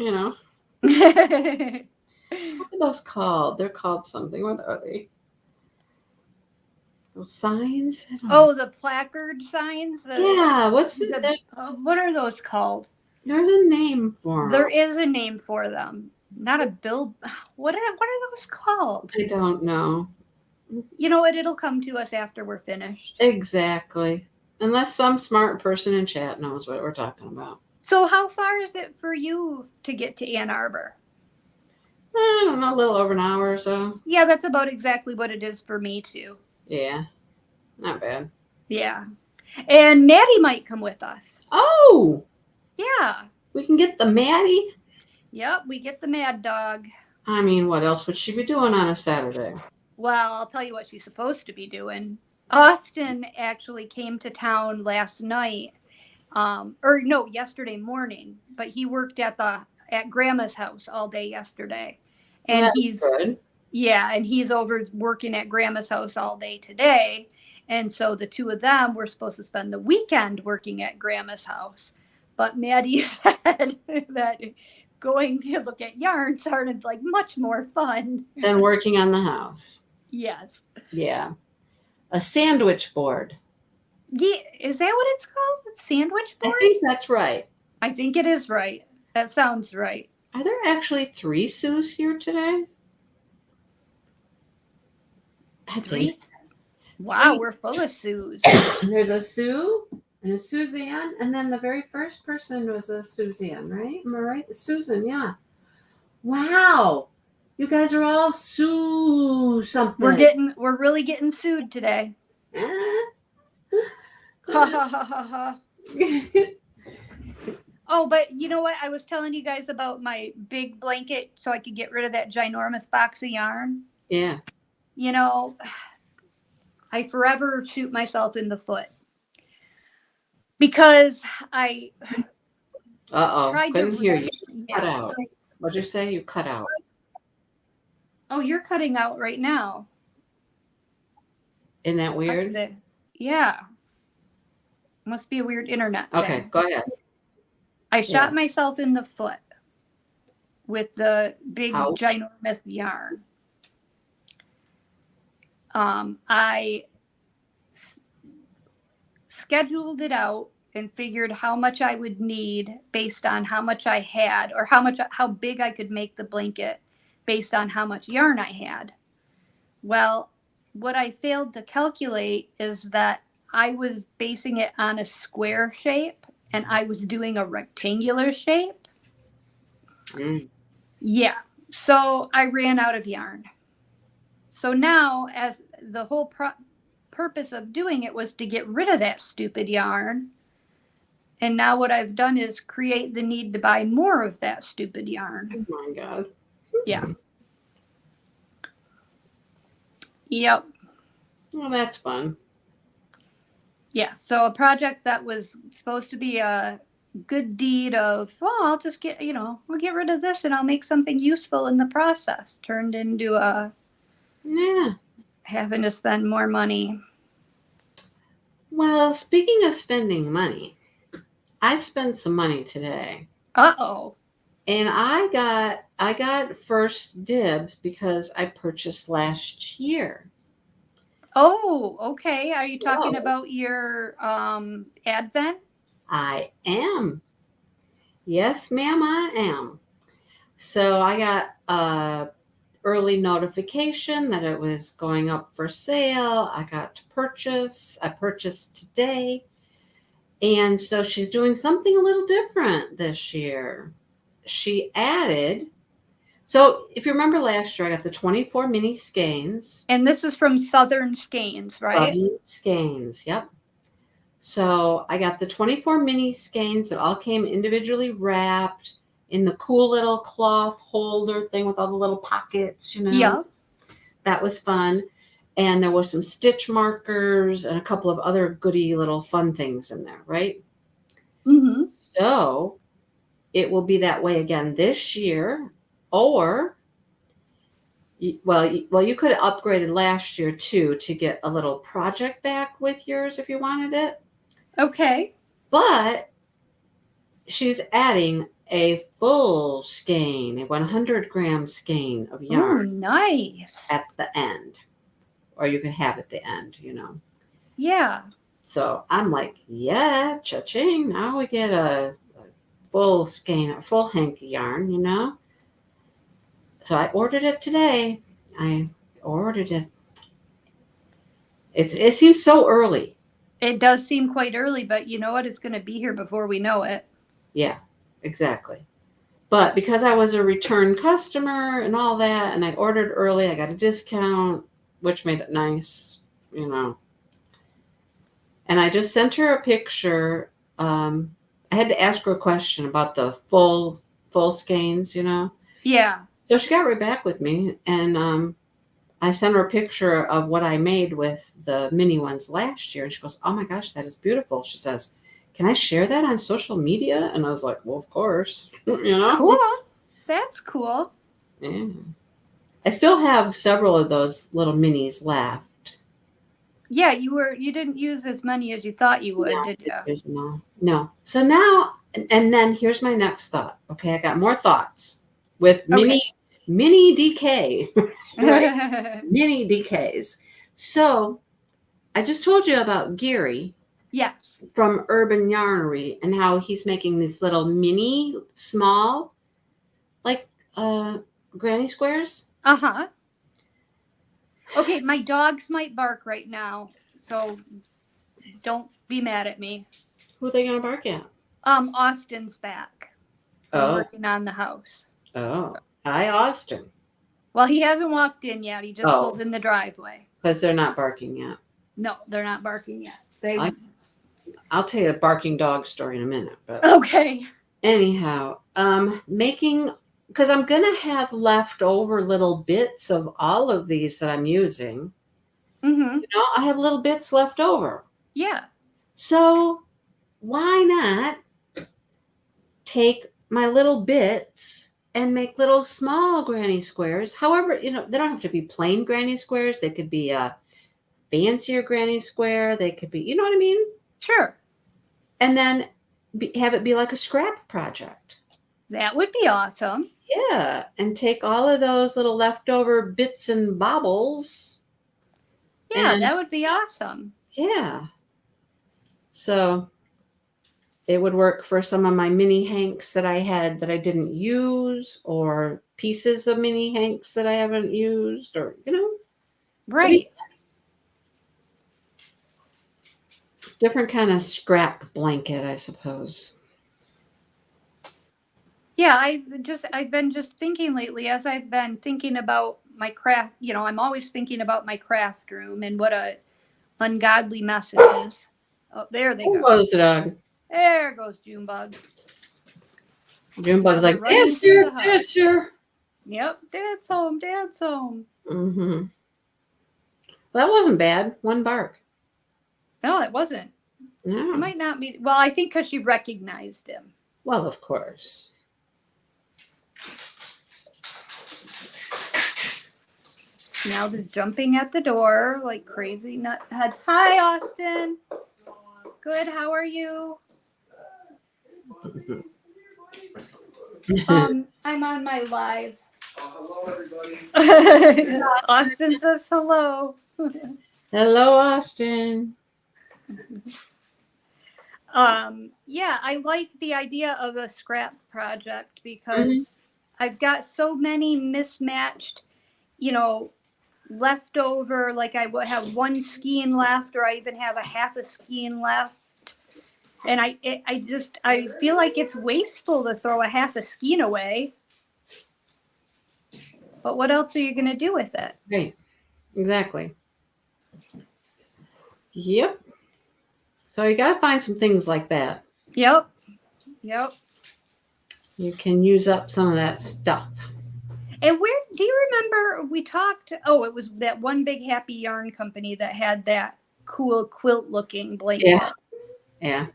S1: what are those called? They're called something. What are they? Those signs?
S2: The placard signs?
S1: Yeah.
S2: What are those called?
S1: There's a name for them.
S2: There is a name for them. Not a bill. What are those called?
S1: I don't know.
S2: You know what? It'll come to us after we're finished.
S1: Exactly. Unless some smart person in chat knows what we're talking about.
S2: So how far is it for you to get to Ann Arbor?
S1: I don't know, a little over an hour or so.
S2: Yeah, that's about exactly what it is for me too.
S1: Yeah, not bad.
S2: Yeah. And Maddie might come with us.
S1: Oh!
S2: Yeah.
S1: We can get the Maddie?
S2: Yep, we get the Mad Dog.
S1: I mean, what else would she be doing on a Saturday?
S2: Well, I'll tell you what she's supposed to be doing. Austin actually came to town last night, yesterday morning, but he worked at Grandma's house all day yesterday. And
S1: That's good.
S2: Yeah, and he's over working at Grandma's house all day today. And so the two of them were supposed to spend the weekend working at Grandma's house. But Maddie said that going to look at yarn sounded like much more fun
S1: than working on the house.
S2: Yes.
S1: Yeah. A sandwich board.
S2: Yeah, is that what it's called? A sandwich board?
S1: I think that's right.
S2: I think it is right. That sounds right.
S1: Are there actually 3 Sues here today? I think.
S2: Wow, we're full of Sues.
S1: There's a Sue and a Suzanne, and then the very first person was a Suzanne, right? Am I right? Susan, yeah. Wow. You guys are all Sue something.
S2: We're really getting sued today. Ha ha ha ha ha. Oh, but you know what? I was telling you guys about my big blanket so I could get rid of that ginormous box of yarn.
S1: Yeah.
S2: I forever shoot myself in the foot because I
S1: couldn't hear you. Cut out. What'd you say? You cut out.
S2: Oh, you're cutting out right now.
S1: Isn't that weird?
S2: Yeah. Must be a weird internet thing.
S1: Okay, go ahead.
S2: I shot myself in the foot with the big ginormous yarn. I scheduled it out and figured how much I would need based on how much I had, or how big I could make the blanket based on how much yarn I had. Well, what I failed to calculate is that I was basing it on a square shape and I was doing a rectangular shape. Yeah. So I ran out of yarn. So now, as the whole purpose of doing it was to get rid of that stupid yarn. And now what I've done is create the need to buy more of that stupid yarn.
S1: Oh my God.
S2: Yeah. Yep.
S1: Well, that's fun.
S2: Yeah. So a project that was supposed to be a good deed of, I'll just we'll get rid of this and I'll make something useful in the process, turned into having to spend more money.
S1: Well, speaking of spending money, I spent some money today.
S2: Uh-oh.
S1: And I got first dibs because I purchased last year.
S2: Oh, okay. Are you talking
S1: Whoa.
S2: about your Advent?
S1: I am. Yes, ma'am, I am. So I got a early notification that it was going up for sale. I got to purchase. I purchased today. And so she's doing something a little different this year. She added, so if you remember last year, I got the 24 mini skeins.
S2: And this is from Southern Skeins, right?
S1: Southern skeins, yep. So I got the 24 mini skeins that all came individually wrapped in the cool little cloth holder thing with all the little pockets,
S2: Yeah.
S1: That was fun. And there was some stitch markers and a couple of other goody little fun things in there, right?
S2: Mm-hmm.
S1: So it will be that way again this year, or you could have upgraded last year too to get a little project back with yours if you wanted it.
S2: Okay.
S1: But she's adding a full skein, a 100-gram skein of
S2: Oh,
S1: yarn
S2: nice.
S1: at the end, or you can have at the end,
S2: Yeah.
S1: So I'm like, yeah, cha-ching. Now we get a full skein, a full hank of yarn, So I ordered it today. I ordered it. It seems so early.
S2: It does seem quite early, but you know what? It's going to be here before we know it.
S1: Yeah, exactly. But because I was a return customer and all that, and I ordered early, I got a discount, which made it nice, And I just sent her a picture. I had to ask her a question about the full skeins,
S2: Yeah.
S1: So she got right back with me, and I sent her a picture of what I made with the mini ones last year, and she goes, "Oh my gosh, that is beautiful." She says, "Can I share that on social media?" And I was like, "Well, of course."
S2: Cool. That's cool.
S1: Yeah. I still have several of those little minis left.
S2: Yeah, you didn't use as many as you thought you would, did you?
S1: There's no. So now, and then here's my next thought. Okay, I got more thoughts with mini DK, right? Mini DKs. So I just told you about Gary.
S2: Yes.
S1: From Urban Yarnery and how he's making these little mini, small, like granny squares.
S2: Uh-huh. Okay, my dogs might bark right now, so don't be mad at me.
S1: Who are they gonna bark at?
S2: Austin's back from working on the house.
S1: Oh. Hi, Austin.
S2: Well, he hasn't walked in yet. He just pulled in the driveway.
S1: Because they're not barking yet.
S2: No, they're not barking yet.
S1: I'll tell you a barking dog story in a minute. But
S2: okay.
S1: Anyhow, because I'm gonna have leftover little bits of all of these that I'm using.
S2: Mm-hmm.
S1: I have little bits left over.
S2: Yeah.
S1: So why not take my little bits and make little small granny squares? However, they don't have to be plain granny squares. They could be a fancier granny square. They could be, you know what I mean?
S2: Sure.
S1: And then have it be like a scrap project.
S2: That would be awesome.
S1: Yeah. And take all of those little leftover bits and bobbles.
S2: Yeah, that would be awesome.
S1: Yeah. So it would work for some of my mini hanks that I had that I didn't use, or pieces of mini hanks that I haven't used, or,
S2: Right.
S1: Different kind of scrap blanket, I suppose.
S2: Yeah, I've been just thinking lately, as I've been thinking about my craft, I'm always thinking about my craft room and what a ungodly mess it is. Oh, there they go.
S1: There goes the dog.
S2: There goes Junebug.
S1: Junebug's like, Dad's here, Dad's here.
S2: Yep, Dad's home, Dad's home.
S1: Mm-hmm. Well, that wasn't bad. One bark.
S2: No, it wasn't.
S1: No.
S2: It might not be. Well, I think because she recognized him.
S1: Well, of course.
S2: Now they're jumping at the door like crazy nutheads. Hi, Austin. Good. How are you? I'm on my live.
S3: Hello, everybody.
S2: Austin says hello.
S1: Hello, Austin.
S2: Yeah, I like the idea of a scrap project
S1: Mhm.
S2: because I've got so many mismatched, you know, leftover. Like I would have one skein left, or I even have a half a skein left. And I feel like it's wasteful to throw a half a skein away. But what else are you going to do with it?
S1: Right. Exactly. Yep. So you got to find some things like that.
S2: Yep. Yep.
S1: You can use up some of that stuff.
S2: And where do you remember we talked? Oh, it was that one big happy yarn company that had that cool quilt looking blanket.
S1: Yeah. Yeah.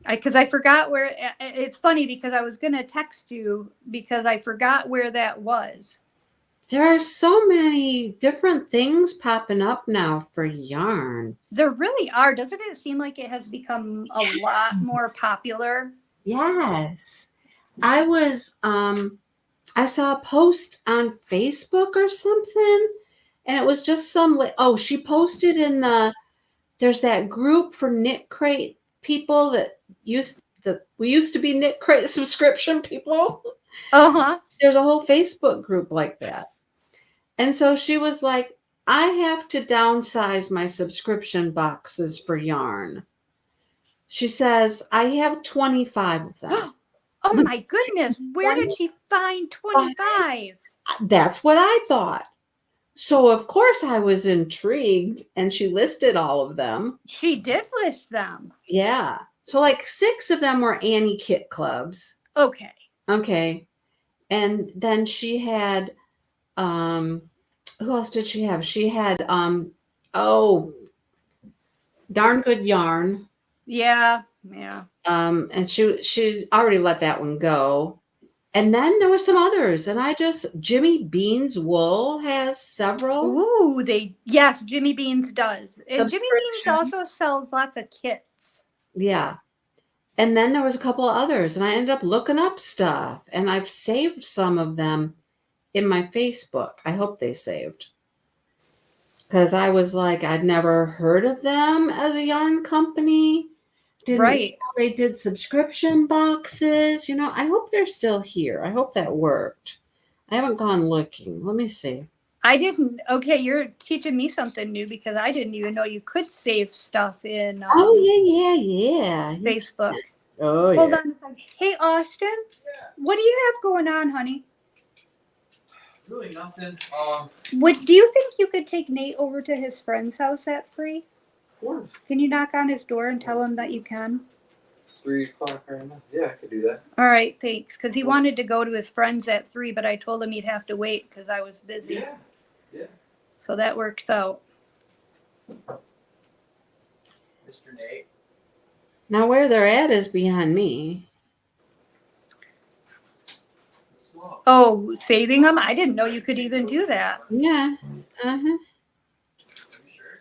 S2: Because I forgot where. It's funny because I was gonna text you because I forgot where that was.
S1: There are so many different things popping up now for yarn.
S2: There really are. Doesn't it seem like it has become a lot more popular?
S1: Yes. I saw a post on Facebook or something, and it was just she posted there's that group for Knit Crate people we used to be Knit Crate subscription people.
S2: Uh-huh.
S1: There's a whole Facebook group like that. And so she was like, I have to downsize my subscription boxes for yarn. She says, I have 25 of them.
S2: Oh my goodness. Where did she find 25?
S1: That's what I thought. So, of course, I was intrigued, and she listed all of them.
S2: She did list them.
S1: Yeah. So, like 6 of them were Annie Kit Clubs.
S2: Okay.
S1: Okay. And then she had, who else did she have? She had, Darn Good Yarn.
S2: Yeah. Yeah.
S1: And she already let that one go. And then there were some others, and Jimmy Bean's Wool has several.
S2: Ooh, yes, Jimmy Beans does. And Jimmy Beans
S1: Subscription.
S2: also sells lots of kits.
S1: Yeah. And then there was a couple of others, and I ended up looking up stuff, and I've saved some of them in my Facebook. I hope they saved. Because I was like, I'd never heard of them as a yarn company.
S2: Right.
S1: They did subscription boxes. I hope they're still here. I hope that worked. I haven't gone looking. Let me see.
S2: I didn't. Okay, you're teaching me something new because I didn't even know you could save stuff in
S1: Yeah.
S2: Facebook.
S1: Oh,
S2: Hold
S1: yeah.
S2: on a second. Hey, Austin, what do you have going on, honey?
S3: Really nothing.
S2: What do you think you could take Nate over to his friend's house at 3?
S3: Of course.
S2: Can you knock on his door and tell him that you can?
S3: 3 o'clock right now. Yeah, I could do that.
S2: All right, thanks. Because he wanted to go to his friends at 3, but I told him he'd have to wait because I was busy.
S3: Yeah.
S2: So that works out.
S3: Mr. Nate.
S1: Now, where they're at is beyond me.
S3: Slow.
S2: Oh, saving them? I didn't know you could even do that.
S1: Yeah. Uh-huh.
S3: Are you sure?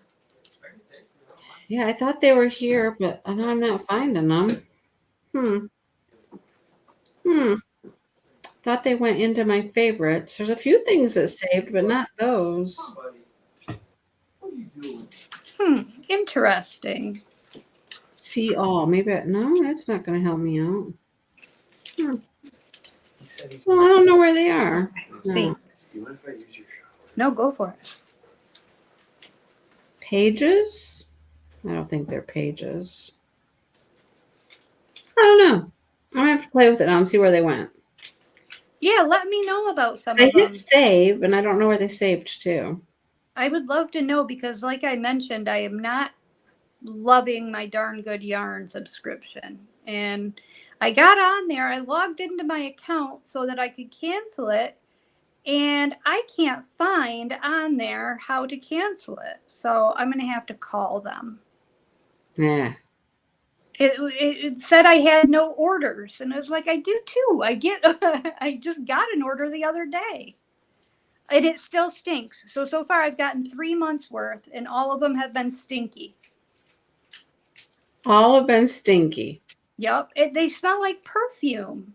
S3: I can take you.
S1: Yeah, I thought they were here, but I'm not finding them. Thought they went into my favorites. There's a few things that saved, but not those.
S3: Come on, buddy. What are you doing?
S2: Interesting.
S1: See all. No, that's not going to help me out.
S3: He said he's
S1: Well, I don't know where they are. No.
S2: Thanks.
S3: Do you mind if I use your shower?
S2: No, go for it.
S1: Pages? I don't think they're pages. I don't know. I'm going to have to play with it now and see where they went.
S2: Yeah, let me know about some
S1: They
S2: of them.
S1: hit save, and I don't know where they saved to.
S2: I would love to know because, like I mentioned, I am not loving my Darn Good Yarn subscription. And I got on there, I logged into my account so that I could cancel it. And I can't find on there how to cancel it. So I'm going to have to call them.
S1: Yeah.
S2: It said I had no orders. And I was like, I do too. I just got an order the other day. And it still stinks. So far I've gotten 3 months worth and all of them have been stinky.
S1: All have been stinky.
S2: Yep. They smell like perfume.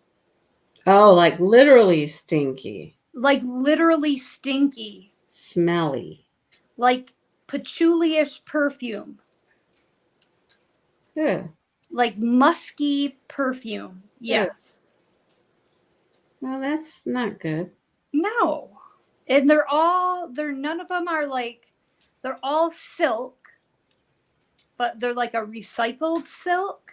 S1: Oh, like literally stinky.
S2: Like literally stinky.
S1: Smelly.
S2: Like patchouli-ish perfume.
S1: Good.
S2: Like musky perfume. Yes.
S1: Well, that's not good.
S2: No. And none of them are like, they're all silk, but they're like a recycled silk.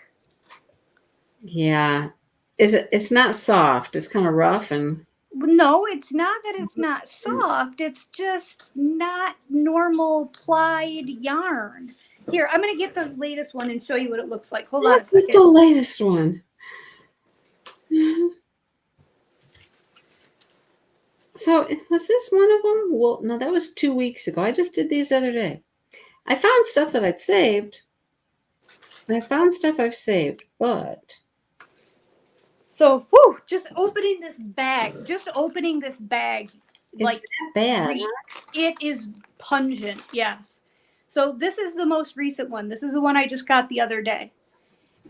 S1: Yeah. It's not soft. It's kind of rough and
S2: No, it's not that it's not soft. It's just not normal plied yarn. Here, I'm going to get the latest one and show you what it looks like. Hold on a
S1: what's the
S2: second.
S1: latest one? So was this one of them? Well, no, that was 2 weeks ago. I just did these the other day. I found stuff that I'd saved. I found stuff I've saved, but
S2: So, just opening this bag.
S1: it's
S2: Like,
S1: that bad.
S2: it is pungent, yes. So this is the most recent one. This is the one I just got the other day.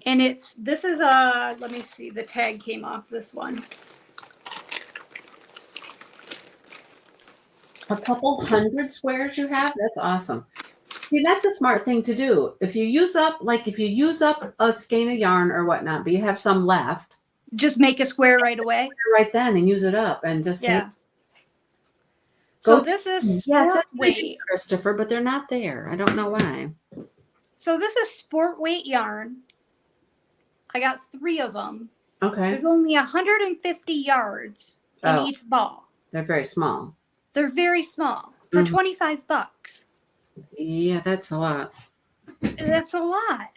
S2: And let me see, the tag came off this one.
S1: A couple hundred squares you have? That's awesome. See, that's a smart thing to do. If you use up a skein of yarn or whatnot, but you have some left,
S2: Just make a square right away.
S1: right then and use it up and just
S2: Yeah.
S1: Go
S2: So this is
S1: yes,
S2: sport
S1: that's
S2: weight.
S1: Christopher, but they're not there. I don't know why.
S2: So this is sport weight yarn. I got 3 of them.
S1: Okay.
S2: There's only 150 yards in each ball.
S1: They're very small.
S2: They're very small for $25.
S1: Yeah, that's a lot.
S2: That's a lot.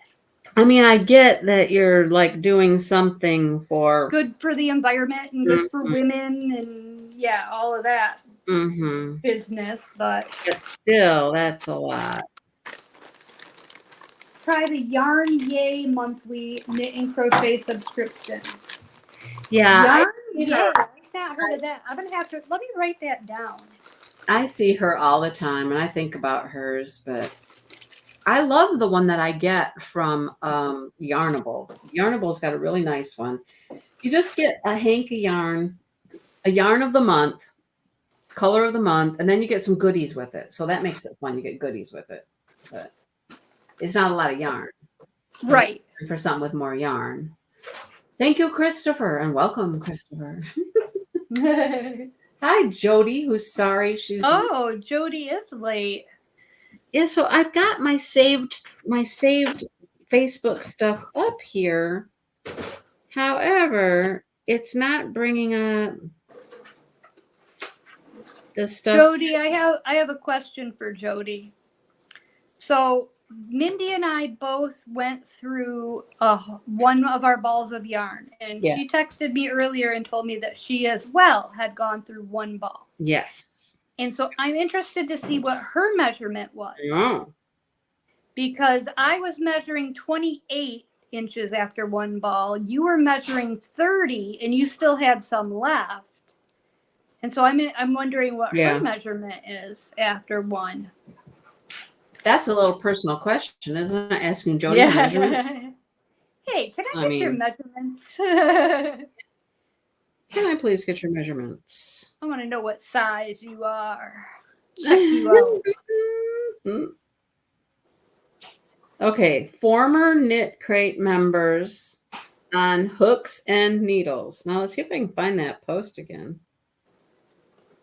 S1: I mean, I get that you're like doing something for
S2: Good for the environment and good for women and all of that business, but
S1: still, that's a lot.
S2: try the Yarn Yay monthly knit and crochet subscription.
S1: Yeah.
S2: Yarn Yay. I've not heard of that. I'm gonna have to let me write that down.
S1: I see her all the time and I think about hers, but I love the one that I get from Yarnable. Yarnable's got a really nice one. You just get a hank of yarn, a yarn of the month, color of the month, and then you get some goodies with it. So that makes it fun. You get goodies with it. But it's not a lot of yarn. So
S2: Right.
S1: for something with more yarn. Thank you, Christopher, and welcome, Christopher. Hi, Jody, who's sorry she's
S2: Jody is late.
S1: Yeah, so I've got my saved Facebook stuff up here. However, it's not bringing up the stuff.
S2: Jody, I have a question for Jody. So Mindy and I both went through one of our balls of yarn, and she texted me earlier and told me that she as well had gone through one ball.
S1: Yes.
S2: And so I'm interested to see what her measurement was.
S1: Oh.
S2: Because I was measuring 28 inches after one ball. You were measuring 30 and you still had some left. And so I'm wondering what her measurement is after one.
S1: That's a little personal question, isn't it? Asking Jody measurements.
S2: Hey, can I get your measurements?
S1: Can I please get your measurements?
S2: I want to know what size you are. Check you out.
S1: Okay, former Knit Crate members on hooks and needles. Now let's see if I can find that post again.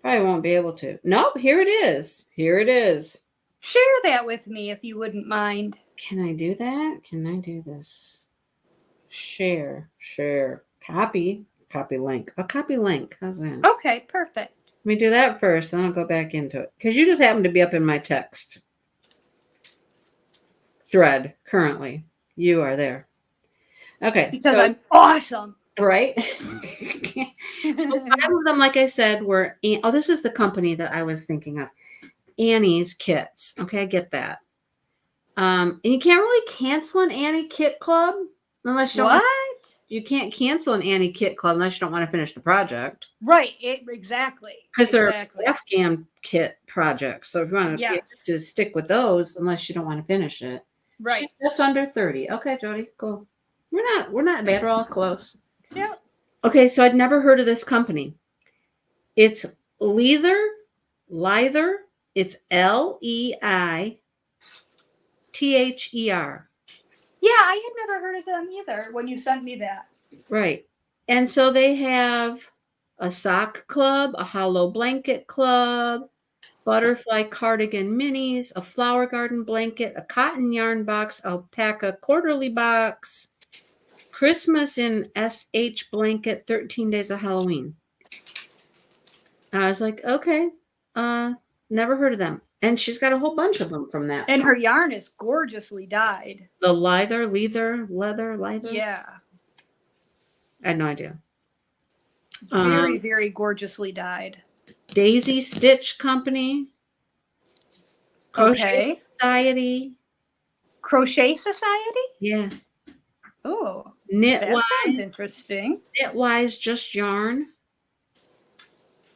S1: Probably won't be able to. Nope, here it is. Here it is.
S2: Share that with me if you wouldn't mind.
S1: Can I do that? Can I do this? Share, copy link. I'll copy link. How's that?
S2: Okay, perfect.
S1: Let me do that first, and I'll go back into it. Because you just happen to be up in my text thread currently. You are there. Okay.
S2: Because I'm awesome.
S1: Right? So 5 of them, like I said, were, this is the company that I was thinking of. Annie's Kits. Okay, I get that. And you can't really cancel an Annie Kit Club unless you you can't cancel an Annie Kit Club unless you don't want to finish the project.
S2: Right, exactly.
S1: Because they're Afghan kit projects. So if you want to stick with those, unless you don't want to finish it.
S2: Right.
S1: She's just under 30. Okay, Jody, cool. We're not bad. We're all close.
S2: Yeah.
S1: Okay, so I'd never heard of this company. It's Lither It's Leither.
S2: Yeah, I had never heard of them either when you sent me that.
S1: Right. And so they have a sock club, a hollow blanket club, butterfly cardigan minis, a flower garden blanket, a cotton yarn box, alpaca quarterly box, Christmas in SH blanket, 13 days of Halloween. I was like, okay, never heard of them. And she's got a whole bunch of them from that.
S2: And her yarn is gorgeously dyed.
S1: The leather.
S2: Yeah.
S1: I had no idea.
S2: Very, very gorgeously dyed.
S1: Daisy Stitch Company. Crochet
S2: Okay.
S1: Society.
S2: Crochet Society?
S1: Yeah.
S2: Oh, that sounds interesting.
S1: Knitwise Just Yarn.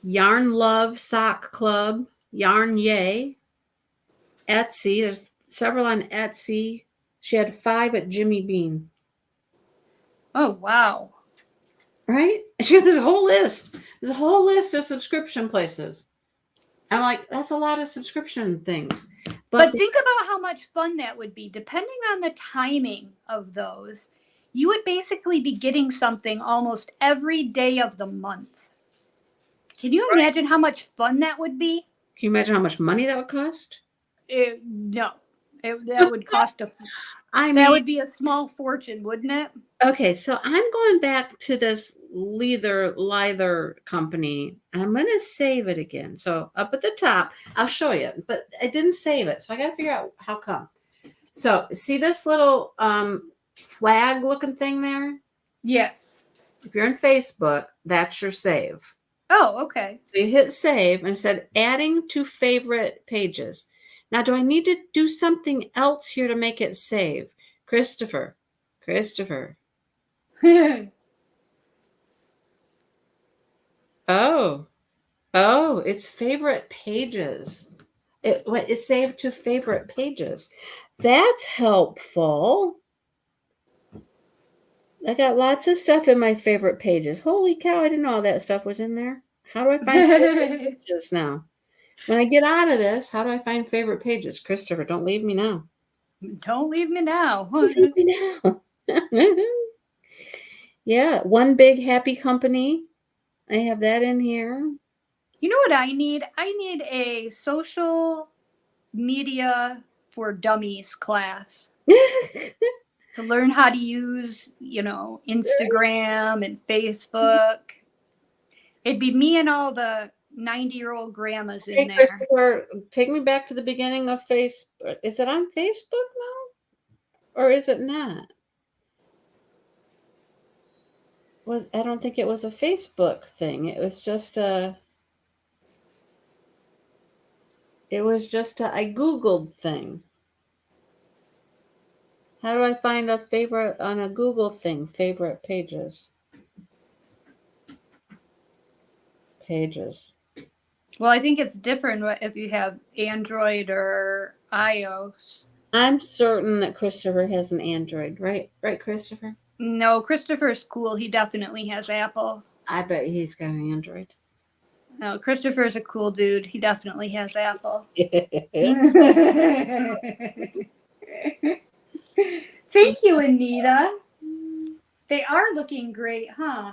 S1: Yarn Love Sock Club. Yarn Yay. Etsy. There's several on Etsy. She had 5 at Jimmy Bean.
S2: Oh, wow.
S1: Right? And she had this whole list. There's a whole list of subscription places. I'm like, that's a lot of subscription things.
S2: But think about how much fun that would be. Depending on the timing of those, you would basically be getting something almost every day of the month. Can you imagine how much fun that would be?
S1: Can you imagine how much money that would cost?
S2: No. That would cost that would be a small fortune, wouldn't it?
S1: Okay, so I'm going back to this Leither company, and I'm going to save it again. So up at the top, I'll show you, but I didn't save it, so I got to figure out how come. So see this little flag looking thing there?
S2: Yes.
S1: If you're on Facebook, that's your save.
S2: Oh, okay.
S1: So you hit save and it said adding to favorite pages. Now, do I need to do something else here to make it save? Christopher. Oh, it's favorite pages. It's saved to favorite pages. That's helpful. I got lots of stuff in my favorite pages. Holy cow, I didn't know all that stuff was in there. How do I find favorite pages now? When I get out of this, how do I find favorite pages? Christopher, don't leave me now.
S2: Don't leave me now.
S1: Don't leave me now. Yeah, One Big Happy Company. I have that in here.
S2: You know what I need? I need a social media for dummies class to learn how to use, Instagram and Facebook. It'd be me and all the 90-year-old grandmas in there.
S1: Christopher, take me back to the beginning of Facebook. Is it on Facebook now? Or is it not? I don't think it was a Facebook thing. It was just a I Googled thing. How do I find a favorite on a Google thing? Favorite pages.
S2: Well, I think it's different if you have Android or iOS.
S1: I'm certain that Christopher has an Android, right? Right, Christopher?
S2: No, Christopher's cool. He definitely has Apple.
S1: I bet he's got an Android.
S2: No, Christopher's a cool dude. He definitely has Apple. Thank you, Anita. They are looking great, huh?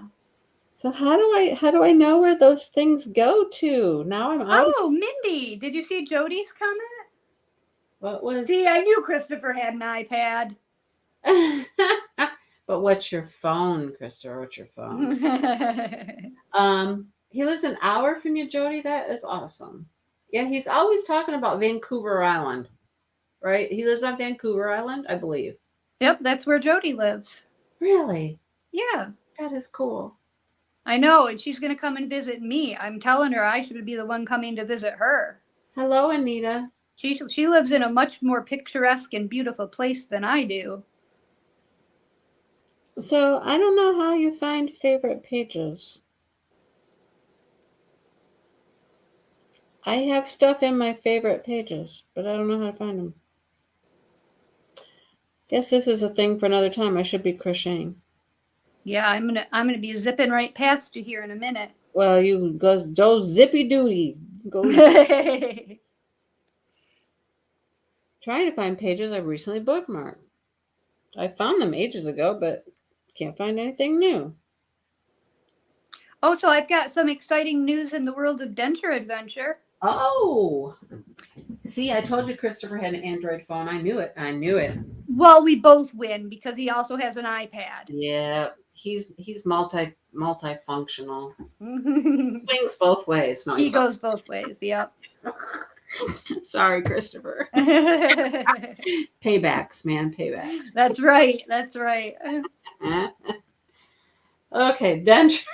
S1: So how do I know where those things go to? Now I'm out.
S2: Oh, Mindy, did you see Jody's comment?
S1: What was?
S2: See, I knew Christopher had an iPad.
S1: But what's your phone, Christopher? What's your phone? He lives an hour from you, Jody. That is awesome. Yeah, he's always talking about Vancouver Island, right? He lives on Vancouver Island, I believe.
S2: Yep, that's where Jody lives.
S1: Really?
S2: Yeah.
S1: That is cool.
S2: I know, and she's going to come and visit me. I'm telling her I should be the one coming to visit her.
S1: Hello, Anita.
S2: She lives in a much more picturesque and beautiful place than I do.
S1: So I don't know how you find favorite pages. I have stuff in my favorite pages, but I don't know how to find them. Guess this is a thing for another time. I should be crocheting.
S2: Yeah, I'm gonna be zipping right past you here in a minute.
S1: Well, you go zippy duty. Go. Trying to find pages I've recently bookmarked. I found them ages ago, but can't find anything new.
S2: Oh, so I've got some exciting news in the world of denture adventure.
S1: Oh, see, I told you Christopher had an Android phone. I knew it. I knew it.
S2: Well, we both win because he also has an iPad.
S1: Yeah, he's multifunctional.
S2: He
S1: Swings both ways. No, he
S2: goes both ways. Yep.
S1: Sorry, Christopher. Paybacks, man, paybacks.
S2: That's right. That's right.
S1: Okay, denture.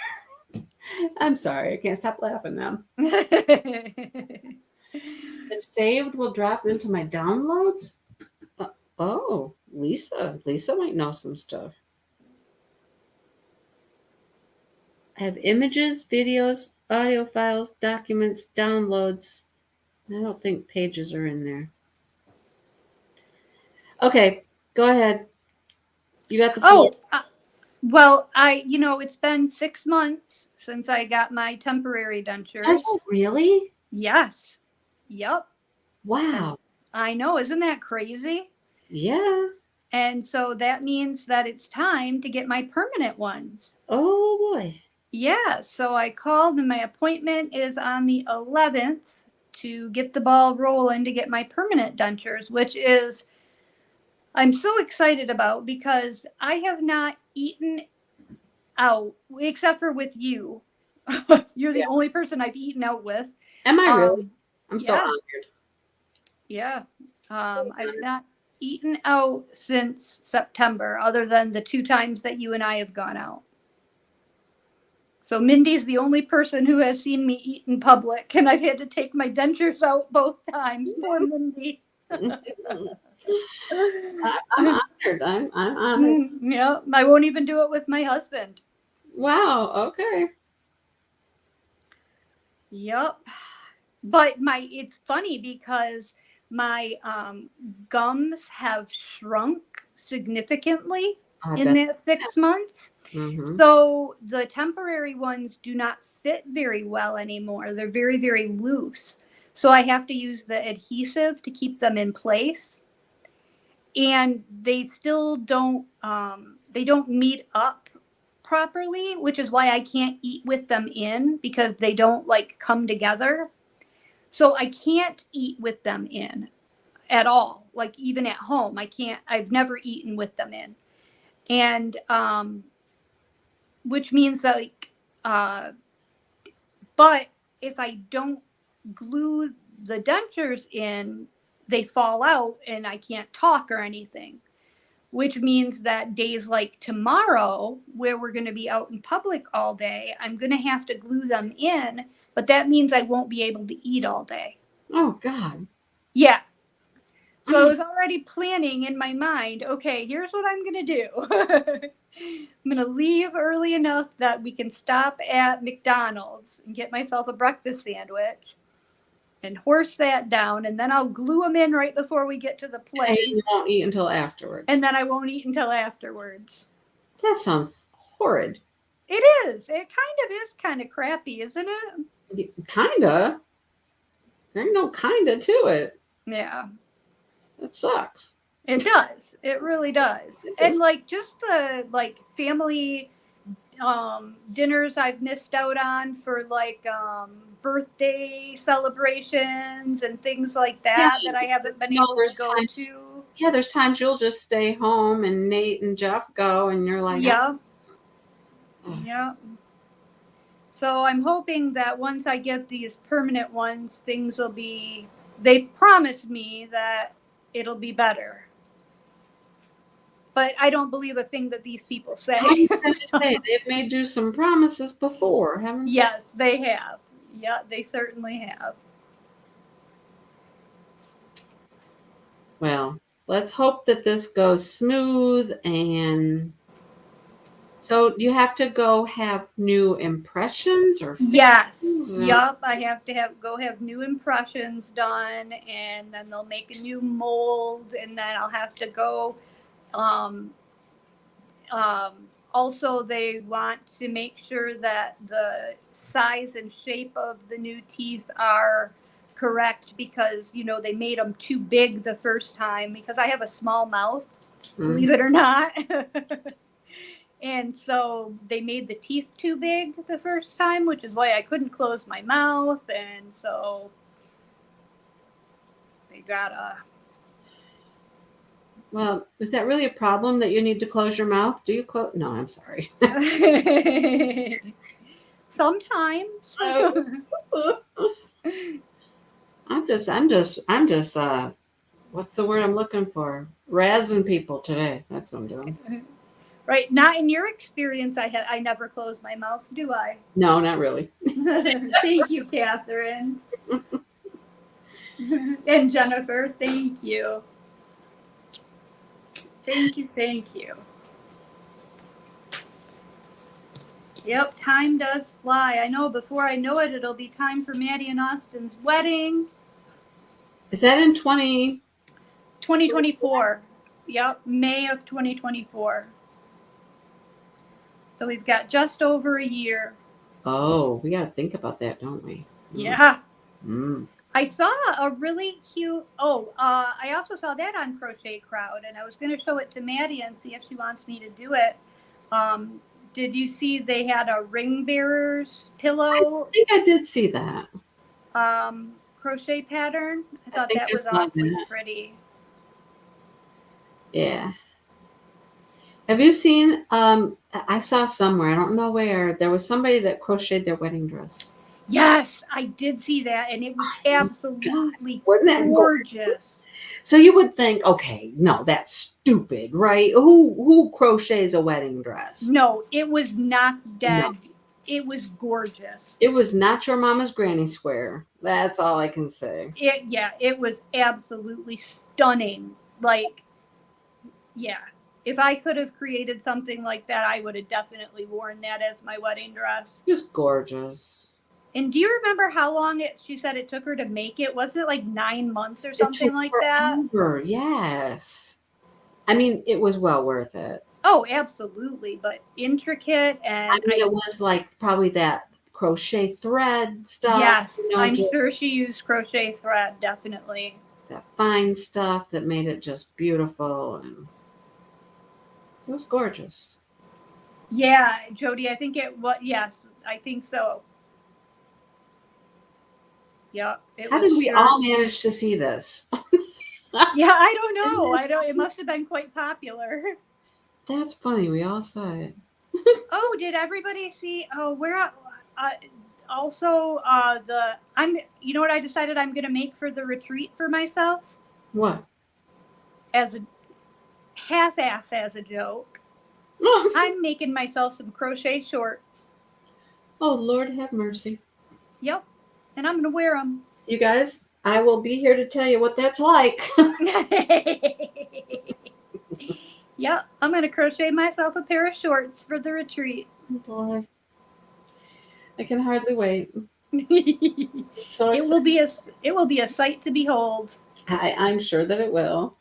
S1: I'm sorry, I can't stop laughing now. The saved will drop into my downloads. Oh, Lisa might know some stuff. I have images, videos, audio files, documents, downloads. I don't think pages are in there. Okay, go ahead. You got the floor.
S2: Well, it's been 6 months since I got my temporary dentures.
S1: Is it really?
S2: Yes. Yep.
S1: Wow.
S2: I know. Isn't that crazy?
S1: Yeah.
S2: And so that means that it's time to get my permanent ones.
S1: Oh boy.
S2: Yeah. So I called and my appointment is on the 11th to get the ball rolling to get my permanent dentures, which is I'm so excited about because I have not eaten out except for with you. You're the only person I've eaten out with.
S1: Am I really? I'm so
S2: yeah.
S1: honored.
S2: Yeah. I've not eaten out since September, other than the 2 times that you and I have gone out. So Mindy's the only person who has seen me eat in public, and I've had to take my dentures out both times. Poor Mindy.
S1: I'm honored. I'm honored.
S2: Yeah, I won't even do it with my husband.
S1: Wow. Okay.
S2: Yep. But it's funny because my gums have shrunk significantly in that 6 months.
S1: Mm-hmm.
S2: So the temporary ones do not fit very well anymore. They're very, very loose. So I have to use the adhesive to keep them in place. And they still don't meet up properly, which is why I can't eat with them in, because they don't come together. So I can't eat with them in at all. Even at home, I've never eaten with them in. And which means that but if I don't glue the dentures in, they fall out and I can't talk or anything. Which means that days like tomorrow, where we're going to be out in public all day, I'm going to have to glue them in, but that means I won't be able to eat all day.
S1: Oh, God.
S2: Yeah. So I was already planning in my mind, okay, here's what I'm going to do. I'm going to leave early enough that we can stop at McDonald's and get myself a breakfast sandwich and horse that down, and then I'll glue them in right before we get to the place.
S1: And you won't eat until afterwards.
S2: And then I won't eat until afterwards.
S1: That sounds horrid.
S2: It is. It is kind of crappy, isn't it?
S1: Kinda. There ain't no kinda to it.
S2: Yeah.
S1: It sucks.
S2: It does. It really does. And just the family dinners I've missed out on for birthday celebrations and things like that that I haven't been able to go to.
S1: Yeah, there's times you'll just stay home and Nate and Jeff go and you're like,
S2: yeah. Yeah. So I'm hoping that once I get these permanent ones, things will be, they've promised me that it'll be better. But I don't believe a thing that these people say.
S1: They've made you some promises before, haven't they?
S2: Yes, they have. Yeah, they certainly have.
S1: Well, let's hope that this goes smooth. And so you have to go have new impressions or
S2: yes. Yep, I have to go have new impressions done, and then they'll make a new mold, and then I'll have to go also, they want to make sure that the size and shape of the new teeth are correct because, they made them too big the first time because I have a small mouth, believe it or not. And so they made the teeth too big the first time, which is why I couldn't close my mouth. And so they gotta.
S1: Well, is that really a problem that you need to close your mouth? Do you close? No, I'm sorry.
S2: Sometimes.
S1: I'm just what's the word I'm looking for? Razzing people today. That's what I'm doing.
S2: Right. Not in your experience. I never close my mouth, do I?
S1: No, not really.
S2: Thank you, Catherine. And Jennifer, thank you. Thank you. Yep, time does fly. I know before I know it, it'll be time for Maddie and Austin's wedding.
S1: Is that in
S2: 2024. Yep, May of 2024. So we've got just over a year.
S1: Oh, we got to think about that, don't we?
S2: Yeah.
S1: Mm.
S2: I saw a really cute, I also saw that on Crochet Crowd, and I was going to show it to Maddie and see if she wants me to do it. Did you see they had a ring bearer's pillow?
S1: I think I did see that.
S2: Crochet pattern. I thought that was awfully pretty.
S1: Yeah. Have you seen, I saw somewhere, I don't know where, there was somebody that crocheted their wedding dress.
S2: Yes, I did see that, and it was absolutely
S1: Wasn't that
S2: gorgeous.
S1: So you would think, okay, no, that's stupid, right? Who crochets a wedding dress?
S2: No, it was not dead.
S1: No.
S2: It was gorgeous.
S1: It was not your mama's granny square. That's all I can say.
S2: It was absolutely stunning. Like, yeah. If I could have created something like that, I would have definitely worn that as my wedding dress.
S1: Just gorgeous.
S2: And do you remember how long she said it took her to make it? Wasn't it like 9 months or something like
S1: forever.
S2: that?
S1: Yes. I mean, it was well worth it.
S2: Oh, absolutely. But intricate and
S1: I mean, it was like probably that crochet thread stuff.
S2: Yes, I'm sure she used crochet thread, definitely.
S1: That fine stuff that made it just beautiful, and it was gorgeous.
S2: Yeah, Jody, I think it was. Yes, I think so. Yeah.
S1: How did we all manage to see this?
S2: Yeah, I don't know. It must have been quite popular.
S1: That's funny. We all saw it.
S2: Oh, did everybody see? Oh, where? Also, you know what I decided I'm going to make for the retreat for myself?
S1: What?
S2: As a half-ass as a joke. I'm making myself some crochet shorts.
S1: Oh, Lord have mercy.
S2: Yep. And I'm going to wear them.
S1: You guys, I will be here to tell you what that's like.
S2: Yep. I'm going to crochet myself a pair of shorts for the retreat.
S1: Boy. I can hardly wait.
S2: So it will be a sight to behold.
S1: I'm sure that it will.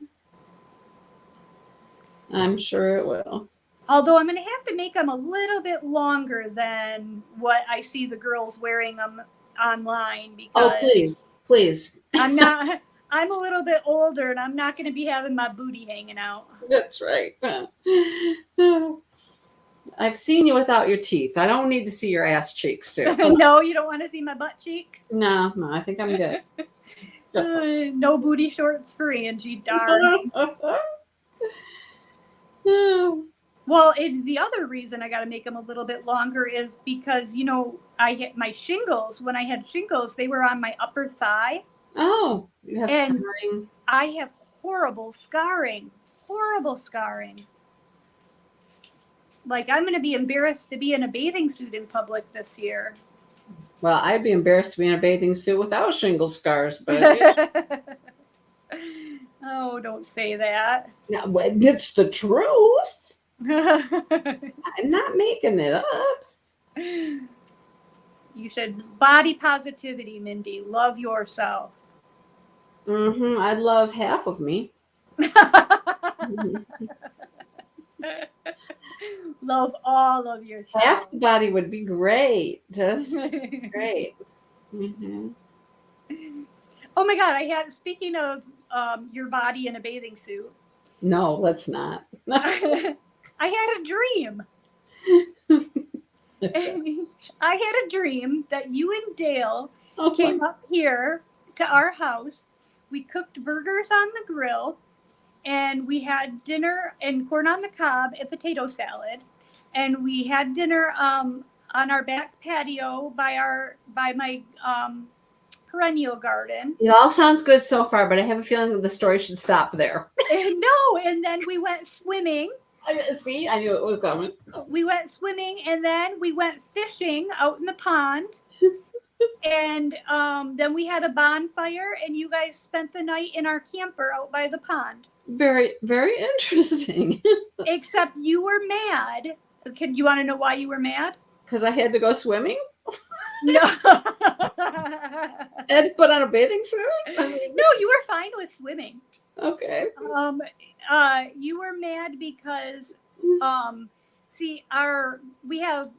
S1: I'm sure it will.
S2: Although I'm going to have to make them a little bit longer than what I see the girls wearing them online because
S1: please.
S2: I'm a little bit older and I'm not going to be having my booty hanging out.
S1: That's right. I've seen you without your teeth. I don't need to see your ass cheeks too.
S2: No, you don't want to see my butt cheeks?
S1: No, I think I'm good.
S2: No booty shorts for Angie, darn. Well, the other reason I got to make them a little bit longer is because, I hit my shingles. When I had shingles, they were on my upper thigh.
S1: Oh, you have scarring.
S2: I have horrible scarring. Like, I'm going to be embarrassed to be in a bathing suit in public this year.
S1: Well, I'd be embarrassed to be in a bathing suit without shingle scars, but...
S2: Oh, don't say that.
S1: No, it's the truth. I'm not making it up.
S2: You should body positivity, Mindy. Love yourself.
S1: I love half of me.
S2: Love all of yourself.
S1: Half the body would be great. Just great.
S2: Oh my God, speaking of your body in a bathing suit,
S1: No, let's not.
S2: I had a dream. I had a dream that you and Dale
S1: Oh,
S2: came up here to our house. We cooked burgers on the grill, and we had dinner and corn on the cob and potato salad, and we had dinner on our back patio by my perennial garden.
S1: it all sounds good so far, but I have a feeling the story should stop there.
S2: And then we went swimming.
S1: See, I knew it was coming.
S2: We went swimming, and then we went fishing out in the pond. And then we had a bonfire, and you guys spent the night in our camper out by the pond.
S1: Very, very interesting.
S2: Except you were mad. You want to know why you were mad?
S1: Because I had to go swimming?
S2: No.
S1: I had to put on a bathing suit?
S2: No, you were fine with swimming.
S1: Okay.
S2: You were mad because see, we have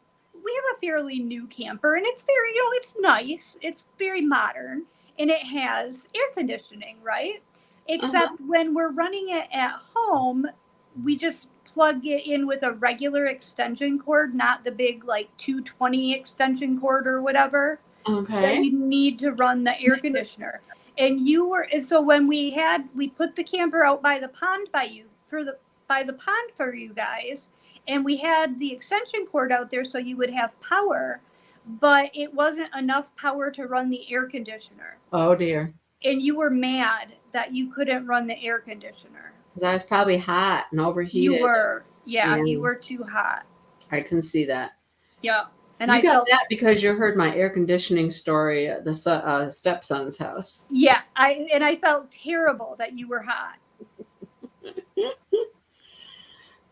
S2: a fairly new camper, and it's very, it's nice. It's very modern, and it has air conditioning, right? Except when we're running it at home, we just plug it in with a regular extension cord, not the big like 220 extension cord or whatever.
S1: Okay.
S2: That you need to run the air conditioner. And so when we put the camper out by the pond for you guys, and we had the extension cord out there so you would have power, but it wasn't enough power to run the air conditioner.
S1: Oh dear.
S2: And you were mad that you couldn't run the air conditioner.
S1: That was probably hot and overheated.
S2: You were, you were too hot.
S1: I can see that.
S2: Yeah. And
S1: you
S2: I
S1: got
S2: felt
S1: that because you heard my air conditioning story at the stepson's house.
S2: Yeah, I felt terrible that you were hot.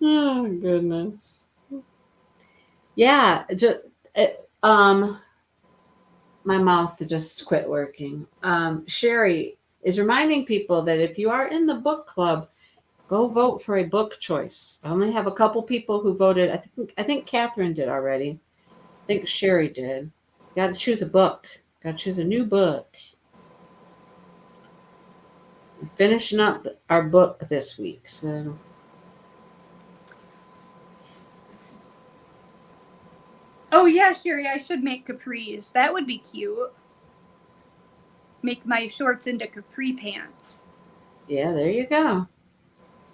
S1: Oh goodness. Yeah, my mouth just quit working. Sherry is reminding people that if you are in the book club, go vote for a book choice. I only have a couple people who voted. I think Catherine did already. I think Sherry did. Got to choose a book. Got to choose a new book. I'm finishing up our book this week, so.
S2: Oh yeah, Sherry, I should make capris. That would be cute. Make my shorts into capri pants.
S1: Yeah, there you go.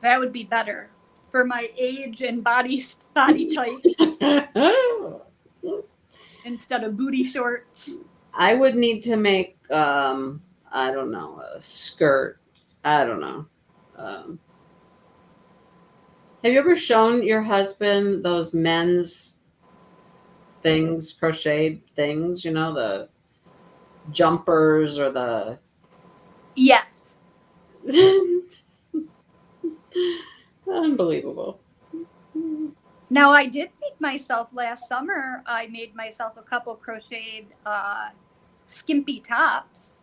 S2: That would be better for my age and body type instead of booty shorts.
S1: I would need to make I don't know, a skirt. I don't know. Have you ever shown your husband those men's things, crocheted things, the jumpers or the
S2: Yes.
S1: Unbelievable.
S2: Now I did make myself last summer. I made myself a couple crocheted skimpy tops